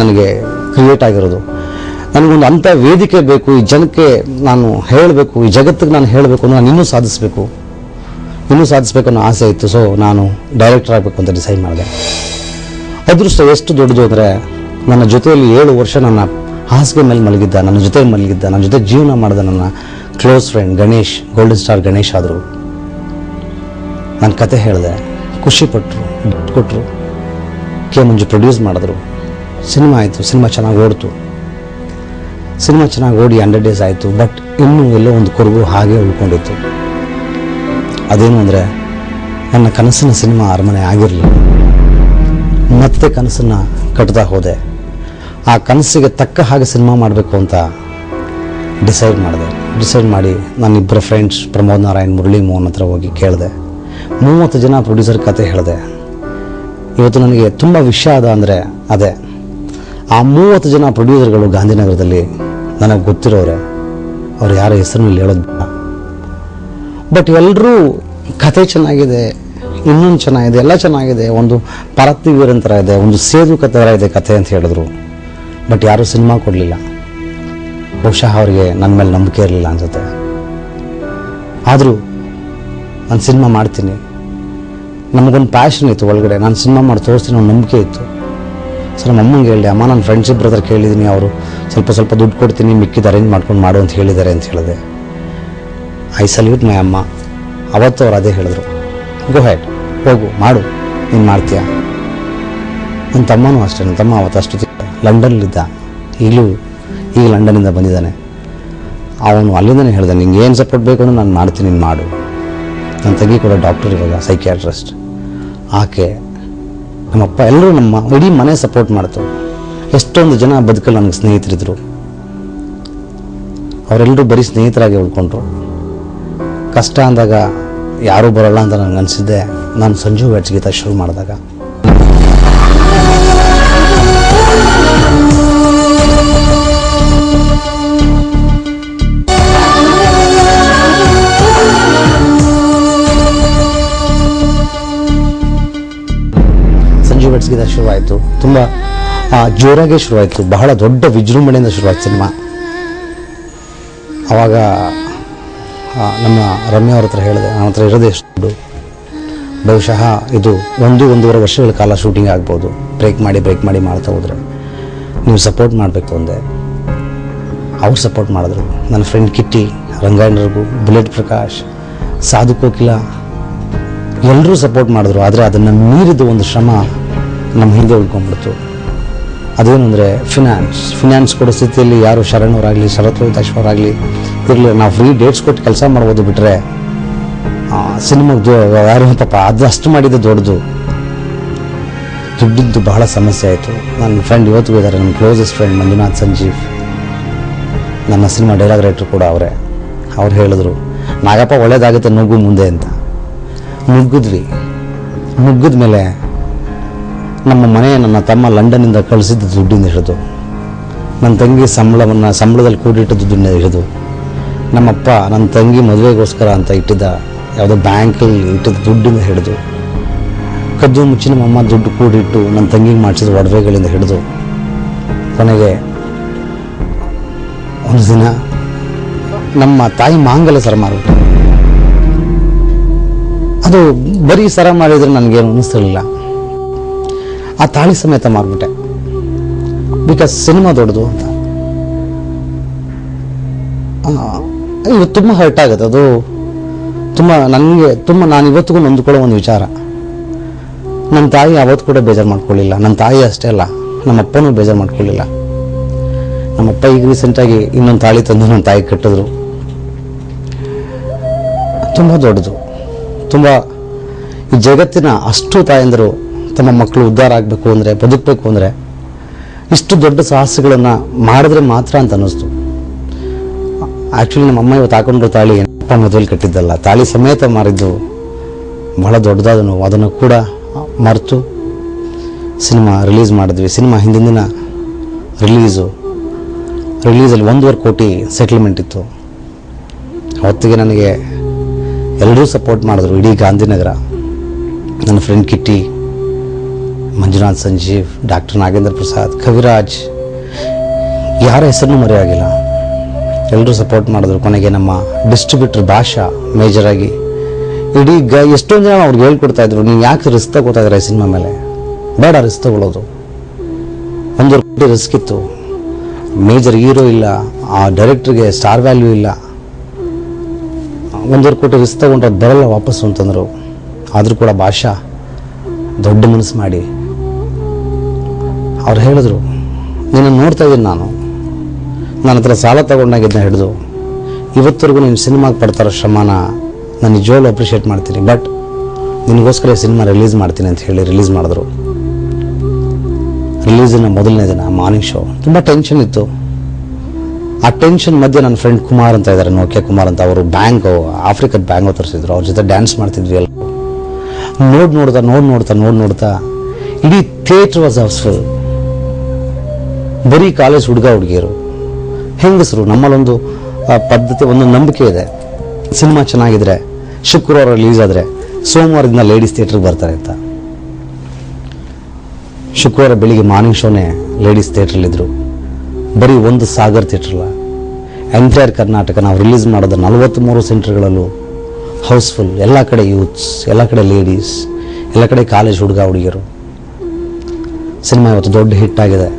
ನನಗೆ ಕ್ರಿಯೇಟ್ ಆಗಿರೋದು. ನನಗೊಂದು ಅಂಥ ವೇದಿಕೆ ಬೇಕು, ಈ ಜನಕ್ಕೆ ನಾನು ಹೇಳಬೇಕು, ಈ ಜಗತ್ತಿಗೆ ನಾನು ಹೇಳಬೇಕು, ನಾನು ಇನ್ನೂ ಸಾಧಿಸಬೇಕು ಅನ್ನೋ ಆಸೆ ಇತ್ತು. ಸೊ ನಾನು ಡೈರೆಕ್ಟರ್ ಆಗಬೇಕು ಅಂತ ಡಿಸೈಡ್ ಮಾಡಿದೆ. ಅದೃಷ್ಟ ಎಷ್ಟು ದೊಡ್ಡದು ಅಂದರೆ, ನನ್ನ ಜೊತೆಯಲ್ಲಿ 7 ವರ್ಷ ನನ್ನ ಹಾಸಿಗೆ ಮೇಲೆ ಮಲಗಿದ್ದ, ನನ್ನ ಜೊತೆ ಜೀವನ ಮಾಡಿದ ನನ್ನ close friend Ganesh, golden star Ganesh ಆದರು. ನನ್ನ ಕತೆ ಹೇಳಿದೆ, ಖುಷಿಪಟ್ಟರು, ದುಡ್ಡು ಕೊಟ್ಟರು. ಕೆ ಮಂಜು ಪ್ರೊಡ್ಯೂಸ್ ಮಾಡಿದ್ರು. ಸಿನಿಮಾ ಆಯಿತು. ಸಿನಿಮಾ ಚೆನ್ನಾಗಿ ಓಡಿ 100 ಡೇಸ್ ಆಯಿತು. ಬಟ್ ಇನ್ನೂ ಎಲ್ಲೋ ಒಂದು ಕೊರಗು ಹಾಗೆ ಉಳ್ಕೊಂಡಿತ್ತು. ಅದೇನು ಅಂದರೆ, ನನ್ನ ಕನಸಿನ ಸಿನಿಮಾ ಅರಮನೆ ಆಗಿರಲಿಲ್ಲ. ಮತ್ತೆ ಕನಸನ್ನು ಕಟ್ತಾ ಹೋದೆ. ಆ ಕನಸಿಗೆ ತಕ್ಕ ಹಾಗೆ ಸಿನಿಮಾ ಮಾಡಬೇಕು ಅಂತ ಡಿಸೈಡ್ ಮಾಡಿ ನನ್ನಿಬ್ಬರ ಫ್ರೆಂಡ್ಸ್ ಪ್ರಮೋದ್ ನಾರಾಯಣ್, ಮುರಳಿ ಮೋಹನ್ ಹತ್ರ ಹೋಗಿ ಕೇಳಿದೆ. 30 ಜನ ಪ್ರೊಡ್ಯೂಸರ್ ಕತೆ ಹೇಳಿದೆ. ಇವತ್ತು ನನಗೆ ತುಂಬ ವಿಷಯ ಅಂದರೆ ಅದೇ, ಆ 30 ಜನ ಪ್ರೊಡ್ಯೂಸರ್ಗಳು ಗಾಂಧಿನಗರದಲ್ಲಿ ನನಗೆ ಗೊತ್ತಿರೋರೆ. ಅವ್ರು ಯಾರ ಹೆಸರಿನಲ್ಲಿ ಹೇಳೋದು ಬೇಡ. ಬಟ್ ಎಲ್ಲರೂ ಕತೆ ಚೆನ್ನಾಗಿದೆ, ಇನ್ನೊಂದು ಚೆನ್ನಾಗಿದೆ, ಎಲ್ಲ ಚೆನ್ನಾಗಿದೆ, ಒಂದು ಪಾರ್ಥಿವೀರನ್ ಥರ ಇದೆ, ಒಂದು ಸೇದು ಥರ ಇದೆ ಕತೆ ಅಂತ ಹೇಳಿದ್ರು. ಬಟ್ ಯಾರೂ ಸಿನಿಮಾ ಕೊಡಲಿಲ್ಲ. ಬಹುಶಃ ಅವರಿಗೆ ನನ್ನ ಮೇಲೆ ನಂಬಿಕೆ ಇರಲಿಲ್ಲ ಅನ್ಸುತ್ತೆ. ಆದರೂ ನಾನು ಸಿನಿಮಾ ಮಾಡ್ತೀನಿ, ನಮಗೊಂದು ಪ್ಯಾಷನ್ ಇತ್ತು ಒಳಗಡೆ, ನಾನು ಸಿನಿಮಾ ಮಾಡಿ ತೋರಿಸ್ತೀನಿ ಅನ್ನೋ ನಂಬಿಕೆ ಇತ್ತು. ಸೊ ನಮ್ಮ ಅಮ್ಮಂಗೆ ಹೇಳಿದೆ, ಅಮ್ಮ ನಾನು ಫ್ರೆಂಡ್ಶಿಪ್ ಬ್ರದರ್ ಕೇಳಿದ್ದೀನಿ, ಅವರು ಸ್ವಲ್ಪ ದುಡ್ಡು ಕೊಡ್ತೀನಿ, ಮಿಕ್ಕಿದ ಅರೇಂಜ್ ಮಾಡ್ಕೊಂಡು ಮಾಡು ಅಂತ ಹೇಳಿದ್ದಾರೆ ಅಂತ ಹೇಳಿದೆ. ಐ ಸಲ್ಯೂಟ್ ಮೈ ಅಮ್ಮ. ಅವತ್ತು ಅವ್ರು ಅದೇ ಹೇಳಿದ್ರು, ಗೋ ಹೆಡ್, ಹೋಗು ಮಾಡು, ನೀನು ಮಾಡ್ತೀಯ. ನನ್ನ ತಮ್ಮನೂ ಅಷ್ಟೇ. ನನ್ನ ತಮ್ಮ ಅವತ್ತು ಅಷ್ಟೊತ್ತಿಗೆ ಲಂಡನ್ನಲ್ಲಿದ್ದ, ಈಗ ಲಂಡನ್ನಿಂದ ಬಂದಿದ್ದಾನೆ. ಅವನು ಅಲ್ಲಿಂದನೇ ಹೇಳಿದೆ, ನಿಂಗೆ ಏನು ಸಪೋರ್ಟ್ ಬೇಕು ಅಂದ್ರೆ ನಾನು ಮಾಡ್ತೀನಿ, ನೀನು ಮಾಡು. ನನ್ನ ತಂಗಿ ಕೂಡ ಡಾಕ್ಟರ್, ಇವಾಗ ಸೈಕ್ಯಾಟ್ರಿಸ್ಟ್. ಆಕೆ, ನಮ್ಮಪ್ಪ, ಎಲ್ಲರೂ ನಮ್ಮ ಇಡೀ ಮನೆ ಸಪೋರ್ಟ್ ಮಾಡ್ತು. ಎಷ್ಟೊಂದು ಜನ ಬದುಕಲ್ಲಿ ನನಗೆ ಸ್ನೇಹಿತರಿದ್ರು. ಅವರೆಲ್ಲರೂ ಬರೀ ಸ್ನೇಹಿತರಾಗಿ ಉಳ್ಕೊಂಡ್ರು. ಕಷ್ಟ ಅಂದಾಗ ಯಾರೂ ಬರೋಲ್ಲ ಅಂತ ನನಗೆ ಅನಿಸಿದ್ದೆ ನಾನು ಸಂಜು ವೆಟ್ಸ್ ಗೀತ ಶುರು ಮಾಡಿದಾಗ. ಸಂಜು ವೆಟ್ಸ್ ಗೀತ ಶುರುವಾಯಿತು. ತುಂಬ ಜೋರಾಗೆ ಶುರುವಾಯಿತು. ಬಹಳ ದೊಡ್ಡ ವಿಜೃಂಭಣೆಯಿಂದ ಶುರುವಾಯಿತು ಸಿನಿಮಾ. ಆವಾಗ ನಮ್ಮ ರಮ್ಯ ಅವ್ರ ಹತ್ರ ಹೇಳಿದೆ, ನನ್ನ ಹತ್ರ ಇರೋದೇ ಎಷ್ಟು ದುಡ್ಡು, ಬಹುಶಃ ಇದು 1-1.5 ವರ್ಷಗಳ ಕಾಲ ಶೂಟಿಂಗ್ ಆಗ್ಬೋದು, ಬ್ರೇಕ್ ಮಾಡಿ ಮಾಡ್ತಾ ಹೋದರೆ ನೀವು ಸಪೋರ್ಟ್ ಮಾಡಬೇಕು ಅಂದೆ. ಅವ್ರು ಸಪೋರ್ಟ್ ಮಾಡಿದ್ರು. ನನ್ನ ಫ್ರೆಂಡ್ ಕಿಟ್ಟಿ, ರಂಗಾಯಣರಿಗೂ, ಬುಲೆಟ್ ಪ್ರಕಾಶ್, ಸಾಧು ಕೋಕಿಲ ಎಲ್ಲರೂ ಸಪೋರ್ಟ್ ಮಾಡಿದ್ರು. ಆದರೆ ಅದನ್ನು ಮೀರಿದ ಒಂದು ಶ್ರಮ ನಮ್ಮ ಹಿಂದೆ ಉಳ್ಕೊಂಡ್ಬಿಡ್ತು. ಅದೇನು ಅಂದರೆ ಫಿನಾನ್ಸ್ ಕೊಡೋ ಸ್ಥಿತಿಯಲ್ಲಿ ಯಾರು ಶರಣವರಾಗಲಿ, ಶರತ್ ರೋಹಿತಾಶ್ವರಾಗಲಿ ಇರಲಿ. ನಾವು ಫ್ರೀ ಡೇಟ್ಸ್ ಕೊಟ್ಟು ಕೆಲಸ ಮಾಡ್ಬೋದು, ಬಿಟ್ಟರೆ ಸಿನಿಮಾಗೆ ಯಾರು ಪಾಪ ಅದು ಅಷ್ಟು ಮಾಡಿದ್ದು ದೊಡ್ಡದು. ದುಡ್ಡಿದ್ದು ಬಹಳ ಸಮಸ್ಯೆ ಆಯಿತು. ನನ್ನ ಫ್ರೆಂಡ್ ಇವತ್ತಿಗೂ ಇದ್ದಾರೆ, ನನ್ನ ಕ್ಲೋಸೆಸ್ಟ್ ಫ್ರೆಂಡ್ ಮಂಜುನಾಥ್ ಸಂಜೀವ್, ನನ್ನ ಸಿನಿಮಾ ಡೈಲಾಗ್ ರೈಟ್ರು ಕೂಡ ಅವರೇ. ಅವ್ರು ಹೇಳಿದ್ರು, ನಾಗಪ್ಪ ಒಳ್ಳೇದಾಗುತ್ತೆ, ನುಗ್ಗು ಮುಂದೆ ಅಂತ. ನುಗ್ಗಿದ ಮೇಲೆ ನಮ್ಮ ನನ್ನ ತಮ್ಮ ಲಂಡನ್ನಿಂದ ಕಳಿಸಿದ್ದು ದುಡ್ಡಿಂದ ಹಿಡಿದು, ನನ್ನ ತಂಗಿ ಸಂಬಳದಲ್ಲಿ ಕೂಡಿಟ್ಟ ದುಡ್ಡಿಂದ ಹಿಡಿದು, ನಮ್ಮಪ್ಪ ನನ್ನ ತಂಗಿ ಮದುವೆಗೋಸ್ಕರ ಅಂತ ಇಟ್ಟಿದ್ದ ಯಾವುದೋ ಬ್ಯಾಂಕಲ್ಲಿ ಇಟ್ಟಿದ್ದ ದುಡ್ಡಿಂದ ಹಿಡಿದು, ಕದ್ದು ಮುಚ್ಚಿ ನಮ್ಮಮ್ಮ ದುಡ್ಡು ಕೂಡಿಟ್ಟು ನನ್ನ ತಂಗಿಗೆ ಮಾಡಿಸಿದ ಒಡವೆಗಳಿಂದ ಹಿಡಿದು, ಕೊನೆಗೆ ಒಂದು ದಿನ ನಮ್ಮ ತಾಯಿ ಮಾಂಗಲ್ಯ ಸರ ಮಾರ್ಬಿಟ್ಟು, ಅದು ಬರೀ ಸರ ಮಾಡಿದರೆ ನನಗೇನು ಅನ್ನಿಸ್ತಿರಲಿಲ್ಲ. ಆ ತಾಳಿ ಸಮೇತ ಮಾರ್ಬಿಟ್ಟೆ, ಬಿಕಾಸ್ ಸಿನಿಮಾ ದೊಡ್ಡದು ಅಂತ. ಇದು ತುಂಬ ಹರ್ಟ್ ಆಗುತ್ತೆ. ಅದು ತುಂಬ ನಾನು ಇವತ್ತಿಗೂ ನೊಂದ್ಕೊಳ್ಳೋ ಒಂದು ವಿಚಾರ. ನನ್ನ ತಾಯಿ ಅವತ್ತು ಕೂಡ ಬೇಜಾರು ಮಾಡ್ಕೊಳ್ಳಿಲ್ಲ. ನನ್ನ ತಾಯಿ ಅಷ್ಟೇ ಅಲ್ಲ, ನಮ್ಮಪ್ಪನೂ ಬೇಜಾರು ಮಾಡ್ಕೊಳ್ಳಿಲ್ಲ. ನಮ್ಮಪ್ಪ ಈಗ ರೀಸೆಂಟಾಗಿ ಇನ್ನೊಂದು ತಾಳಿ ತಂದು ನನ್ನ ತಾಯಿ ಕಟ್ಟಿದ್ರು. ತುಂಬ ದೊಡ್ಡದು, ತುಂಬ ಈ ಜಗತ್ತಿನ ಅಷ್ಟು ತಾಯಂದರು ತಮ್ಮ ಮಕ್ಕಳು ಉದ್ಧಾರ ಆಗಬೇಕು ಅಂದರೆ, ಬದುಕಬೇಕು ಅಂದರೆ ಇಷ್ಟು ದೊಡ್ಡ ಸಾಹಸಗಳನ್ನು ಮಾಡಿದ್ರೆ ಮಾತ್ರ ಅಂತ ಅನ್ನಿಸ್ತು. ಆ್ಯಕ್ಚುಲಿ ನಮ್ಮಮ್ಮ ಇವತ್ತು ಹಾಕೊಂಡ್ರು ತಾಳಿ ಅಪ್ಪ ಮದುವೆಲಿ ಕಟ್ಟಿದ್ದಲ್ಲ, ತಾಳಿ ಸಮೇತ ಮಾರಿದ್ದು ಬಹಳ ದೊಡ್ಡದಾದ ನೋವು. ಅದನ್ನು ಕೂಡ ಮರೆತು ಸಿನಿಮಾ ರಿಲೀಸ್ ಮಾಡಿದ್ವಿ. ಸಿನಿಮಾ ಹಿಂದಿನ ದಿನ ರಿಲೀಸಲ್ಲಿ 1.5 ಕೋಟಿ ಸೆಟ್ಲ್ಮೆಂಟ್ ಇತ್ತು. ಅವತ್ತಿಗೆ ನನಗೆ ಎಲ್ಲರೂ ಸಪೋರ್ಟ್ ಮಾಡಿದ್ರು. ಇಡೀ ಗಾಂಧಿನಗರ, ನನ್ನ ಫ್ರೆಂಡ್ ಕಿಟ್ಟಿ, ಮಂಜುನಾಥ್, ಸಂಜೀವ್, ಡಾಕ್ಟರ್ ನಾಗೇಂದ್ರ ಪ್ರಸಾದ್, ಕವಿರಾಜ್, ಯಾರ ಹೆಸರನ್ನೂ ಮರೆಯಾಗಿಲ್ಲ. ಎಲ್ಲರೂ ಸಪೋರ್ಟ್ ಮಾಡಿದ್ರು. ಕೊನೆಗೆ ನಮ್ಮ ಡಿಸ್ಟ್ರಿಬ್ಯೂಟರ್ ಭಾಷಾ ಮೇಜರಾಗಿ ಇಡೀ ಎಷ್ಟೊಂದು ಜನ ಅವ್ರಿಗೆ ಹೇಳ್ಕೊಡ್ತಾ ಇದ್ರು, ನೀವು ಯಾಕೆ ರಿಸ್ಕ್ ತಗೋತಾ ಇದ್ದಾರೆ ಸಿನಿಮಾ ಮೇಲೆ, ಬೇಡ ರಿಸ್ಕ್ ತಗೊಳ್ಳೋದು. 1.5 ಕೋಟಿ ರಿಸ್ಕ್ ಇತ್ತು. ಮೇಜರ್ ಹೀರೋ ಇಲ್ಲ, ಆ ಡೈರೆಕ್ಟ್ರಿಗೆ ಸ್ಟಾರ್ ವ್ಯಾಲ್ಯೂ ಇಲ್ಲ. 1.5 ಕೋಟಿ ರಿಸ್ಕ್ ತಗೊಂಡ್ರೆ ಅದು ಬರಲ್ಲ ವಾಪಸ್ಸು ಅಂತಂದರು. ಆದರೂ ಕೂಡ ಭಾಷಾ ದೊಡ್ಡ ಮನಸ್ಸು ಮಾಡಿ ಅವ್ರು ಹೇಳಿದ್ರು, ನಿನ್ನನ್ನು ನೋಡ್ತಾ ಇದ್ದೀನಿ ನಾನು, ನನ್ನ ಹತ್ರ ಸಾಲ ತಗೊಂಡಾಗಿದ್ದನ್ನ ಹಿಡಿದು ಇವತ್ತರೆಗೂ ನೀನು ಸಿನಿಮಾಗೆ ಪಡ್ತಾರೋ ಶ್ರಮನ ನಾನು ನಿಜವಾಗ್ಲೂ ಅಪ್ರಿಷಿಯೇಟ್ ಮಾಡ್ತೀನಿ, ಬಟ್ ನಿನಗೋಸ್ಕರ ಸಿನಿಮಾ ರಿಲೀಸ್ ಮಾಡ್ತೀನಿ ಅಂತ ಹೇಳಿ ರಿಲೀಸ್ ಮಾಡಿದ್ರು. ರಿಲೀಸಿನ ಮೊದಲನೇ ದಿನ ಮಾರ್ನಿಂಗ್ ಶೋ, ತುಂಬ ಟೆನ್ಷನ್ ಇತ್ತು. ಆ ಟೆನ್ಷನ್ ಮಧ್ಯೆ ನನ್ನ ಫ್ರೆಂಡ್ ಕುಮಾರ್ ಅಂತ ಇದ್ದಾರೆ, ನೋಕಿಯಾ ಕುಮಾರ್ ಅಂತ, ಅವರು ಆಫ್ರಿಕದ ಬ್ಯಾಂಗೋ ತರಿಸಿದ್ರು. ಅವ್ರ ಜೊತೆ ಡ್ಯಾನ್ಸ್ ಮಾಡ್ತಿದ್ವಿ ಎಲ್ಲ. ನೋಡ್ತಾ ಇಡೀ ಥಿಯೇಟರ್ ವಾಸ್ ಹೌಸ್ಫುಲ್. ಬರೀ ಕಾಲೇಜ್ ಹುಡುಗಿಯರು, ಹೆಂಗಸರು. ನಮ್ಮಲ್ಲೊಂದು ಪದ್ಧತಿ, ಒಂದು ನಂಬಿಕೆ ಇದೆ, ಸಿನಿಮಾ ಚೆನ್ನಾಗಿದ್ರೆ ಶುಕ್ರವಾರ ರಿಲೀಸ್ ಆದರೆ ಸೋಮವಾರದಿಂದ ಲೇಡೀಸ್ ಥಿಯೇಟರ್ಗೆ ಬರ್ತಾರೆ ಅಂತ. ಶುಕ್ರವಾರ ಬೆಳಿಗ್ಗೆ ಮಾರ್ನಿಂಗ್ ಶೋನೇ ಲೇಡೀಸ್ ಥಿಯೇಟ್ರಲ್ಲಿದ್ದರು. ಬರೀ ಒಂದು ಸಾಗರ್ ಥಿಯೇಟ್ರಲ್ಲ, ಎಂಟೈರ್ ಕರ್ನಾಟಕ ನಾವು ರಿಲೀಸ್ ಮಾಡೋದು 43 ಸೆಂಟರ್ಗಳಲ್ಲೂ ಹೌಸ್ಫುಲ್. ಎಲ್ಲ ಕಡೆ ಯೂತ್ಸ್, ಎಲ್ಲ ಕಡೆ ಲೇಡೀಸ್, ಎಲ್ಲ ಕಡೆ ಕಾಲೇಜ್ ಹುಡುಗಿಯರು. ಸಿನಿಮಾ ಇವತ್ತು ದೊಡ್ಡ ಹಿಟ್ ಆಗಿದೆ.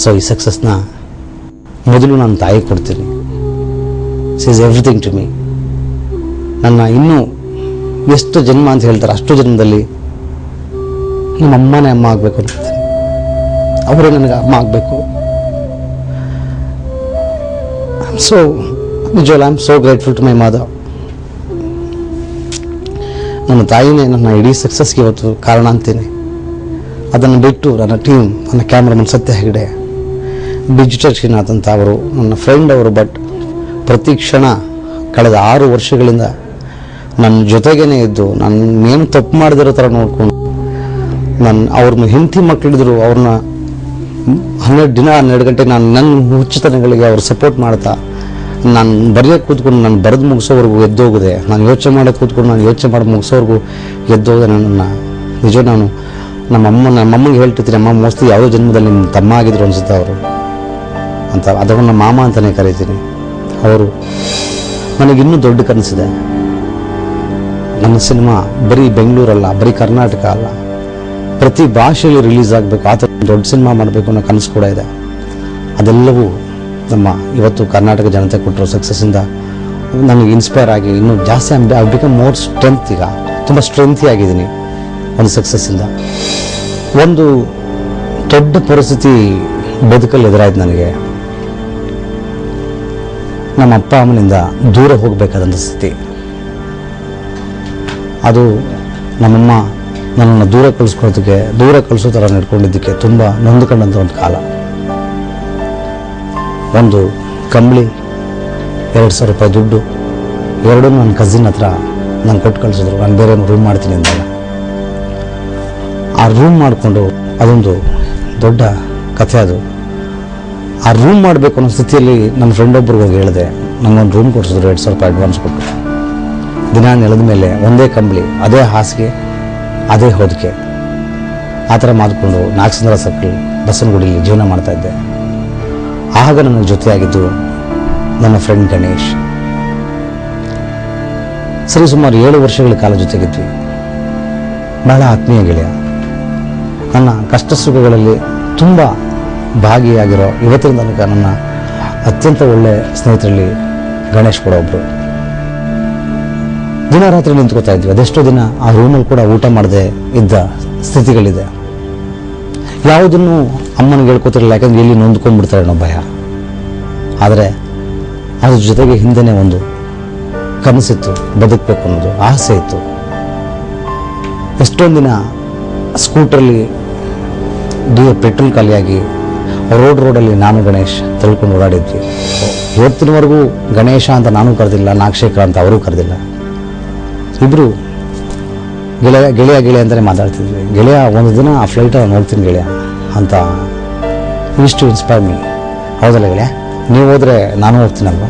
ಸೊ ಈ ಸಕ್ಸಸ್ನ ಮೊದಲು ನನ್ನ ತಾಯಿ ಕೊಡ್ತೀನಿ. She is everything to me. ನನ್ನ ಇನ್ನೂ ಎಷ್ಟು ಜನ್ಮ ಅಂತ ಹೇಳ್ತಾರೆ ಅಷ್ಟು ಜನ್ಮದಲ್ಲಿ ನಮ್ಮ ಅಮ್ಮನೇ ಅಮ್ಮ ಆಗಬೇಕು ಅಂತಿದ್ದೀನಿ. ಅವರೇ ನನಗೆ ಅಮ್ಮ ಆಗಬೇಕು. ಸೊ ನಿಜವಲ್ಲ, I am so grateful to my mother. ನನ್ನ ತಾಯಿನೇ ನನ್ನ ಇಡೀ ಸಕ್ಸಸ್ಗೆ ಇವತ್ತು ಕಾರಣ ಅಂತೀನಿ. ಅದನ್ನು ಬಿಟ್ಟು ನನ್ನ ಟೀಮ್, ನನ್ನ ಕ್ಯಾಮ್ರಾಮನ್ ಸತ್ಯ ಹೆಗಡೆ, ಡಿಜಿಟಲ್ ಶ್ರೀನಾಥ್ ಅಂತ ಅವರು ನನ್ನ ಫ್ರೆಂಡ್ ಅವರು. ಬಟ್ ಪ್ರತಿ ಕ್ಷಣ ಕಳೆದ 6 ವರ್ಷಗಳಿಂದ ನನ್ನ ಜೊತೆಗೇನೆ ಇದ್ದು, ನಾನು ತಪ್ಪು ಮಾಡಿದಿರೋ ಥರ ನೋಡ್ಕೊಂಡು, ಅವ್ರನ್ನ ಹೆಂಡತಿ ಮಕ್ಕಳಿದ್ರು, ಅವ್ರನ್ನ 12 ಗಂಟೆ ನಾನು ನನ್ನ ಹುಚ್ಚುತನಗಳಿಗೆ ಅವ್ರು ಸಪೋರ್ಟ್ ಮಾಡ್ತಾ, ನಾನು ಬರೆಯೋಕ್ಕೆ ಕೂತ್ಕೊಂಡು ನಾನು ಬರೆದು ಮುಗಿಸೋವರೆಗೂ ಎದ್ದೋಗಿದೆ. ನಾನು ಯೋಚನೆ ಮಾಡೋಕ್ಕೆ ಕೂತ್ಕೊಂಡು ನಾನು ಯೋಚನೆ ಮಾಡಿ ಮುಗಿಸೋವರೆಗೂ ಎದ್ದೋಗಿದೆ. ನಾನು ನಮ್ಮಮ್ಮಗೆ ಹೇಳ್ತಿರ್ತೀನಿ, ಅಮ್ಮ ಮೋಸ್ಟ್ಲಿ ಯಾವುದೋ ಜನ್ಮದಲ್ಲಿ ನಿಮ್ಮ ತಮ್ಮ ಆಗಿದ್ರು ಅನ್ಸುತ್ತೆ ಅವರು ಅಂತ. ಅದನ್ನು ಮಾಮ ಅಂತಲೇ ಕರಿತೀನಿ. ಅವರು ನನಗಿನ್ನೂ ದೊಡ್ಡ ಕನಸಿದೆ. ನನ್ನ ಸಿನಿಮಾ ಬರೀ ಬೆಂಗಳೂರಲ್ಲ, ಬರೀ ಕರ್ನಾಟಕ ಅಲ್ಲ, ಪ್ರತಿ ಭಾಷೆಯಲ್ಲಿ ರಿಲೀಸ್ ಆಗಬೇಕು, ಆ ಥರ ದೊಡ್ಡ ಸಿನಿಮಾ ಮಾಡಬೇಕು ಅನ್ನೋ ಕನಸು ಕೂಡ ಇದೆ. ಅದೆಲ್ಲವೂ ನಮ್ಮ ಇವತ್ತು ಕರ್ನಾಟಕ ಜನತೆ ಕೊಟ್ಟಿರೋ ಸಕ್ಸಸ್ಸಿಂದ ನನಗೆ ಇನ್ಸ್ಪೈರ್ ಆಗಿ ಇನ್ನೂ ಜಾಸ್ತಿ ಐ ಬಿಕಮ್ ಮೋರ್ ಸ್ಟ್ರೆಂತ್. ಈಗ ತುಂಬ ಸ್ಟ್ರೆಂತಿ ಆಗಿದ್ದೀನಿ ಒಂದು ಸಕ್ಸಸ್ಸಿಂದ. ಒಂದು ದೊಡ್ಡ ಪರಿಸ್ಥಿತಿ ಬದುಕಲ್ಲಿ ಎದುರಾಯ್ತು ನನಗೆ. ನಮ್ಮ ಅಪ್ಪ ಅಮ್ಮನಿಂದ ದೂರ ಹೋಗಬೇಕಾದಂಥ ಸ್ಥಿತಿ. ಅದು ನಮ್ಮಮ್ಮ ನನ್ನನ್ನು ದೂರ ಕಳಿಸೋ ಥರ ನಡ್ಕೊಂಡಿದ್ದಕ್ಕೆ ತುಂಬ ನೊಂದುಕೊಂಡಂಥ ಒಂದು ಕಾಲ. ಒಂದು ಕಂಬಳಿ, 2,000 ರೂಪಾಯಿ ದುಡ್ಡು, ಎರಡೂ ನನ್ನ ಕಸಿನ್ ಹತ್ರ ನಾನು ಕೊಟ್ಟು ಕಳಿಸಿದ್ರು. ನಾನು ಬೇರೆ ರೂಮ್ ಮಾಡ್ತೀನಿ ಅಂದಾಗ ಆ ರೂಮ್ ಮಾಡಿಕೊಂಡು, ಅದೊಂದು ದೊಡ್ಡ ಕಥೆ ಅದು. ಆ ರೂಮ್ ಮಾಡಬೇಕು ಅನ್ನೋ ಸ್ಥಿತಿಯಲ್ಲಿ ನನ್ನ ಫ್ರೆಂಡ್ ಒಬ್ರಿಗೆ ಹೋಗಿ ಹೇಳಿದೆ, ನನಗೊಂದು ರೂಮ್ ಕೊಡಿಸಿದ್ರು 2,000 ರೂಪಾಯಿ ಅಡ್ವಾನ್ಸ್ ಕೊಟ್ಟು. ದಿನ ನೆಲದ ಮೇಲೆ ಒಂದೇ ಕಂಬಳಿ, ಅದೇ ಹಾಸಿಗೆ, ಅದೇ ಹೊದಿಕೆ, ಆ ಥರ ಮಾಡಿಕೊಂಡು ನಾಗಸಂದ್ರ ಸರ್ಕಲ್ ಬಸವನಗುಡಿಯಲ್ಲಿ ಜೀವನ ಮಾಡ್ತಾಯಿದ್ದೆ. ಆಗ ನನಗೆ ಜೊತೆಯಾಗಿದ್ದು ನನ್ನ ಫ್ರೆಂಡ್ ಗಣೇಶ್. ಸರಿ ಸುಮಾರು 7 ವರ್ಷಗಳ ಕಾಲ ಜೊತೆಗಿದ್ವಿ. ಬಹಳ ಆತ್ಮೀಯ ಗೆಳೆಯ. ನನ್ನ ಕಷ್ಟ ಸುಖಗಳಲ್ಲಿ ತುಂಬ ಭಾಗಿಯಾಗಿರೋ ಇವತ್ತಿನ ತನಕ ನನ್ನ ಅತ್ಯಂತ ಒಳ್ಳೆಯ ಸ್ನೇಹಿತರಲ್ಲಿ ಗಣೇಶ್ ಕೂಡ ಒಬ್ಬರು. ದಿನ ರಾತ್ರಿ ನಿಂತ್ಕೋತಾ ಇದ್ವಿ. ಅದೆಷ್ಟೋ ದಿನ ಆ ರೂಮಲ್ಲಿ ಕೂಡ ಊಟ ಮಾಡದೆ ಇದ್ದ ಸ್ಥಿತಿಗಳಿದೆ. ಯಾವುದನ್ನು ಅಮ್ಮನಿಗೆ ಹೇಳ್ಕೊತಿರಲಿಲ್ಲ, ಯಾಕಂದ್ರೆ ಎಲ್ಲಿ ನೊಂದ್ಕೊಂಡ್ಬಿಡ್ತಾರೆ ಅನ್ನೋ ಭಯ. ಆದರೆ ಅದ್ರ ಜೊತೆಗೆ ಹಿಂದೆನೇ ಒಂದು ಕನಸಿತ್ತು, ಬದುಕಬೇಕು ಅನ್ನೋದು ಆಸೆ ಇತ್ತು. ಎಷ್ಟೊಂದು ದಿನ ಸ್ಕೂಟ್ರಲ್ಲಿ ಪೆಟ್ರೋಲ್ ಖಾಲಿಯಾಗಿ ರೋಡಲ್ಲಿ ನಾನು ಗಣೇಶ್ ತಿಳ್ಕೊಂಡು ಓಡಾಡಿದ್ವಿ. ಇವತ್ತಿನವರೆಗೂ ಗಣೇಶ ಅಂತ ನಾನು ಕರೆದಿಲ್ಲ, ನಾಗಶೇಖರ ಅಂತ ಅವರು ಕರೆದಿಲ್ಲ. ಇಬ್ಬರು ಗೆಳೆಯ ಅಂತಲೇ ಮಾತಾಡ್ತಿದ್ವಿ. ಗೆಳೆಯ ಒಂದು ದಿನ ಆ ಫ್ಲೈಟ್ ನೋಡ್ತೀನಿ ಗೆಳೆಯ ಅಂತ ಇಷ್ಟು ಇನ್ಸ್ಪೈರ್ ಮೀ. ಹೌದಲ್ಲ ಗೆಳೆಯ, ನೀವು ಹೋದರೆ ನಾನು ಹೋಗ್ತೀನಲ್ವ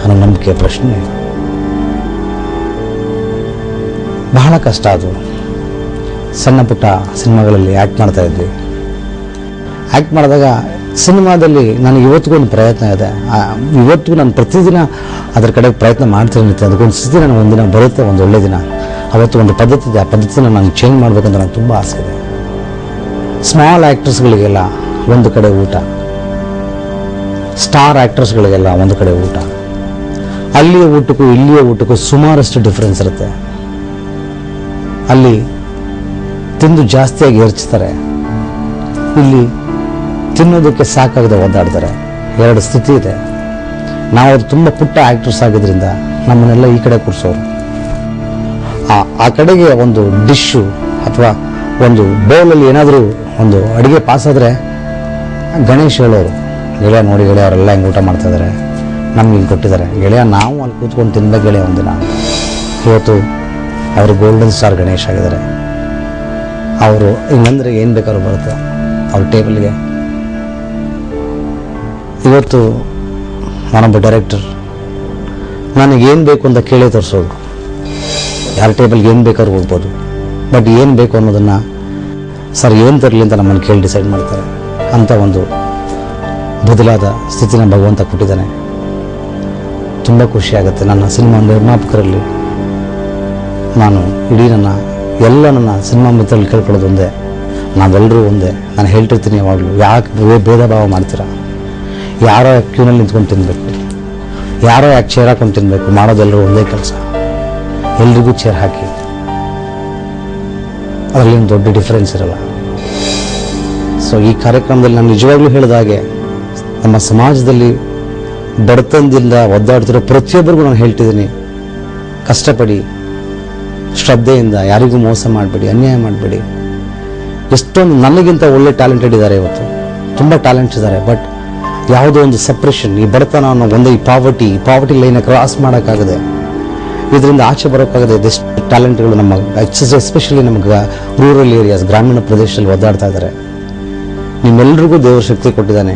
ಅನ್ನೋ ನಂಬಿಕೆ ಪ್ರಶ್ನೆ. ಬಹಳ ಕಷ್ಟ ಅದು. ಸಣ್ಣ ಪುಟ್ಟ ಸಿನಿಮಾಗಳಲ್ಲಿ ಆ್ಯಕ್ಟ್ ಮಾಡ್ತಾ ಇದ್ವಿ. ಆ್ಯಕ್ಟ್ ಮಾಡಿದಾಗ ಸಿನಿಮಾದಲ್ಲಿ ನನಗೆ ಇವತ್ತಿಗೂ ಒಂದು ಪ್ರಯತ್ನ ಇದೆ. ಇವತ್ತಿಗೂ ನಾನು ಪ್ರತಿದಿನ ಅದರ ಕಡೆ ಪ್ರಯತ್ನ ಮಾಡ್ತೀನಿ. ಅದಕ್ಕೊಂದು ಸ್ಥಿತಿ ನನಗೆ ಒಂದಿನ ಬರುತ್ತೆ, ಒಂದು ಒಳ್ಳೆ ದಿನ. ಅವತ್ತು ಒಂದು ಪದ್ಧತಿ ಇದೆ, ಆ ಪದ್ಧತಿನ ನಾನು ಚೇಂಜ್ ಮಾಡಬೇಕಂತ ನನಗೆ ತುಂಬ ಆಸೆ ಇದೆ. ಸ್ಮಾಲ್ ಆ್ಯಕ್ಟರ್ಸ್ಗಳಿಗೆಲ್ಲ ಒಂದು ಕಡೆ ಊಟ, ಸ್ಟಾರ್ ಆ್ಯಕ್ಟರ್ಸ್ಗಳಿಗೆಲ್ಲ ಒಂದು ಕಡೆ ಊಟ. ಅಲ್ಲಿಯ ಊಟಕ್ಕೂ ಇಲ್ಲಿಯ ಊಟಕ್ಕೂ ಸುಮಾರಷ್ಟು ಡಿಫ್ರೆನ್ಸ್ ಇರುತ್ತೆ. ಅಲ್ಲಿ ತಿಂದು ಜಾಸ್ತಿಯಾಗಿ ಎರಚ್ತಾರೆ, ಇಲ್ಲಿ ತಿನ್ನೋದಕ್ಕೆ ಸಾಕಾಗದೆ ಒದ್ದಾಡ್ತಾರೆ. ಎರಡು ಸ್ಥಿತಿ ಇದೆ. ನಾವು ಅದು ತುಂಬ ಪುಟ್ಟ ಆ್ಯಕ್ಟರ್ಸ್ ಆಗಿದ್ದರಿಂದ ನಮ್ಮನ್ನೆಲ್ಲ ಈ ಕಡೆ ಕೂರಿಸೋರು. ಆ ಕಡೆಗೆ ಒಂದು ಡಿಶ್ಶು ಅಥವಾ ಒಂದು ಬೌಲಲ್ಲಿ ಏನಾದರೂ ಒಂದು ಅಡುಗೆ ಪಾಸಾದರೆ ಗಣೇಶ್ ಹೇಳೋರು, ಗೆಳೆಯ ನೋಡಿ ಗೆಳೆಯ ಅವರೆಲ್ಲ ಹಿಂಗೆ ಊಟ ಮಾಡ್ತಾಯಿದ್ದಾರೆ, ನಮ್ಗೆ ಹಿಂಗೆ ಕೊಟ್ಟಿದ್ದಾರೆ ಗೆಳೆಯ, ನಾವು ಅಲ್ಲಿ ಕೂತ್ಕೊಂಡು ತಿನ್ಬೇಕು ಗೆಳೆಯ ಒಂದಿನ. ಇವತ್ತು ಅವರು ಗೋಲ್ಡನ್ ಸ್ಟಾರ್ ಗಣೇಶ್ ಆಗಿದ್ದಾರೆ. ಅವರು ಹಿಂಗಂದ್ರೆ ಏನು ಬೇಕಾದ್ರೂ ಬರುತ್ತೆ ಅವ್ರ ಟೇಬಲ್ಗೆ. ಇವತ್ತು ನಾನೊಬ್ಬ ಡೈರೆಕ್ಟರ್, ನನಗೇನು ಬೇಕು ಅಂತ ಕೇಳೇ ತರಿಸೋದು. ಯಾರ ಟೇಬಲ್ಗೆ ಏನು ಬೇಕಾದ್ರೂ ಹೋಗ್ಬೋದು, ಬಟ್ ಏನು ಬೇಕು ಅನ್ನೋದನ್ನು ಸರ್ ಏನು ತರಲಿ ಅಂತ ನಮ್ಮನ್ನು ಕೇಳಿ ಡಿಸೈಡ್ ಮಾಡ್ತಾರೆ. ಅಂಥ ಒಂದು ಬದಲಾದ ಸ್ಥಿತಿನ ಭಗವಂತ ಕೊಟ್ಟಿದ್ದಾನೆ. ತುಂಬ ಖುಷಿಯಾಗುತ್ತೆ. ನನ್ನ ಸಿನಿಮಾ ನಿರ್ಮಾಪಕರಲ್ಲಿ ನಾನು ಇಡೀ ನನ್ನ ಸಿನಿಮಾ ಮಿತ್ರರಲ್ಲಿ ಕೇಳ್ಕೊಳ್ಳೋದು ಒಂದೇ, ನಾವೆಲ್ಲರೂ ಒಂದೇ. ನಾನು ಹೇಳ್ತಿರ್ತೀನಿ ಯಾವಾಗಲೂ, ಯಾಕೆ ಭೇದ ಭಾವ ಮಾಡ್ತೀರಾ? ಯಾರೋ ಕ್ಯೂನಲ್ಲಿ ನಿಂತ್ಕೊಂಡು ತಿನ್ನಬೇಕು, ಯಾರೋ ಯಾಕೆ ಚೇರ್ ಹಾಕೊಂಡು ತಿನ್ನಬೇಕು? ಮಾಡೋದೆಲ್ಲರೂ ಒಂದೇ ಕೆಲಸ. ಎಲ್ರಿಗೂ ಚೇರ್ ಹಾಕಿ, ಅದರಲ್ಲಿ ಒಂದು ದೊಡ್ಡ ಡಿಫ್ರೆನ್ಸ್ ಇರಲ್ಲ. ಸೊ ಈ ಕಾರ್ಯಕ್ರಮದಲ್ಲಿ ನಾನು ನಿಜವಾಗ್ಲೂ ಹೇಳಿದ ಹಾಗೆ ನಮ್ಮ ಸಮಾಜದಲ್ಲಿ ಬಡತನದಿಂದ ಒದ್ದಾಡ್ತಿರೋ ಪ್ರತಿಯೊಬ್ಬರಿಗೂ ನಾನು ಹೇಳ್ತಿದ್ದೀನಿ, ಕಷ್ಟಪಡಿ, ಶ್ರದ್ಧೆಯಿಂದ, ಯಾರಿಗೂ ಮೋಸ ಮಾಡಬೇಡಿ, ಅನ್ಯಾಯ ಮಾಡಬೇಡಿ. ಎಷ್ಟೊಂದು ನನಗಿಂತ ಒಳ್ಳೆ ಟ್ಯಾಲೆಂಟೆಡ್ ಇದ್ದಾರೆ, ಇವತ್ತು ತುಂಬ ಟ್ಯಾಲೆಂಟ್ಸ್ ಇದ್ದಾರೆ. ಬಟ್ ಯಾವುದೋ ಒಂದು ಸಪ್ರೆಷನ್, ಈ ಬಡತನ ಅನ್ನೋ ಒಂದೇ ಈ ಪಾವರ್ಟಿ ಲೈನ ಕ್ರಾಸ್ ಮಾಡೋಕ್ಕಾಗದೆ, ಇದರಿಂದ ಆಚೆ ಬರೋಕ್ಕಾಗದೆ ಇದೆಷ್ಟು ಟ್ಯಾಲೆಂಟ್ಗಳು ನಮ್ಮ ಎಸ್ಪೆಷಲಿ ನಮಗೆ ರೂರಲ್ ಏರಿಯಾಸ್, ಗ್ರಾಮೀಣ ಪ್ರದೇಶದಲ್ಲಿ ಒದ್ದಾಡ್ತಾ ಇದ್ದಾರೆ. ನಿಮ್ಮೆಲ್ರಿಗೂ ದೇವರ ಶಕ್ತಿ ಕೊಟ್ಟಿದ್ದಾನೆ.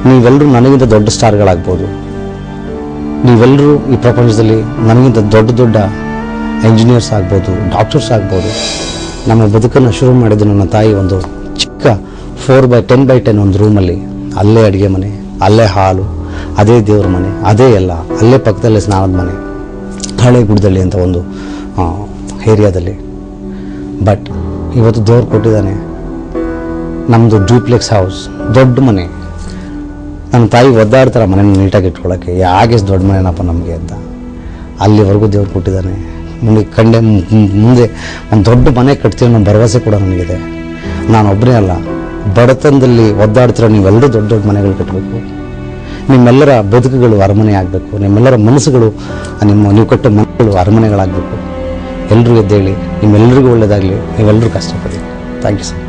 ನೀವೆಲ್ಲರೂ ನನಗಿಂತ ದೊಡ್ಡ ಸ್ಟಾರ್ಗಳಾಗ್ಬೋದು. ನೀವೆಲ್ಲರೂ ಈ ಪ್ರಪಂಚದಲ್ಲಿ ನನಗಿಂತ ದೊಡ್ಡ ಎಂಜಿನಿಯರ್ಸ್ ಆಗ್ಬೋದು, ಡಾಕ್ಟರ್ಸ್ ಆಗ್ಬೋದು. ನಮ್ಮ ಬದುಕನ್ನು ಶುರು ಮಾಡಿದ್ದು ನನ್ನ ತಾಯಿ ಒಂದು ಚಿಕ್ಕ 4x10x10 ಒಂದು ರೂಮಲ್ಲಿ. ಅಲ್ಲೇ ಅಡುಗೆ ಮನೆ, ಅಲ್ಲೇ ಹಾಲು, ಅದೇ ದೇವ್ರ ಮನೆ, ಅದೇ ಎಲ್ಲ, ಅಲ್ಲೇ ಪಕ್ಕದಲ್ಲೇ ಸ್ನಾನದ ಮನೆ, ಹಳೆ ಗುಡ್ದಳ್ಳಿ ಅಂತ ಒಂದು ಏರಿಯಾದಲ್ಲಿ. ಬಟ್ ಇವತ್ತು ದೇವ್ರು ಕೊಟ್ಟಿದ್ದಾನೆ ನಮ್ಮದು ಡ್ಯೂಪ್ಲೆಕ್ಸ್ ಹೌಸ್, ದೊಡ್ಡ ಮನೆ. ನನ್ನ ತಾಯಿ ಒದ್ದಾಡ್ತಾರೆ ಮನೇನ ನೀಟಾಗಿ ಇಟ್ಕೊಳ್ಳೋಕ್ಕೆ, ಯಾಕೆ ದೊಡ್ಡ ಮನೆನಪ್ಪ ನಮಗೆ ಅಂತ. ಅಲ್ಲಿವರೆಗೂ ದೇವ್ರು ಕೊಟ್ಟಿದ್ದಾನೆ. ಮುಂದೆ ಒಂದು ದೊಡ್ಡ ಮನೆ ಕಟ್ತೀವಿ ಅನ್ನೋ ಭರವಸೆ ಕೂಡ ನನಗಿದೆ. ನಾನೊಬ್ಬನೇ ಅಲ್ಲ, ಬಡತನದಲ್ಲಿ ಒದ್ದಾಡ್ತಿರೋ ನೀವೆಲ್ಲರೂ ದೊಡ್ಡ ಮನೆಗಳು ಕಟ್ಟಬೇಕು. ನಿಮ್ಮೆಲ್ಲರ ಬದುಕುಗಳು ಅರಮನೆ ಆಗಬೇಕು. ನಿಮ್ಮೆಲ್ಲರ ಮನಸ್ಸುಗಳು, ನೀವು ಕಟ್ಟ ಮನೆಗಳು ಅರಮನೆಗಳಾಗಬೇಕು. ಎಲ್ಲರೂ ಎದ್ದೇಳಿ, ನಿಮ್ಮೆಲ್ಲರಿಗೂ ಒಳ್ಳೆಯದಾಗಲಿ. ನೀವೆಲ್ಲರೂ ಕಷ್ಟಪಡಿ. Thank you sir.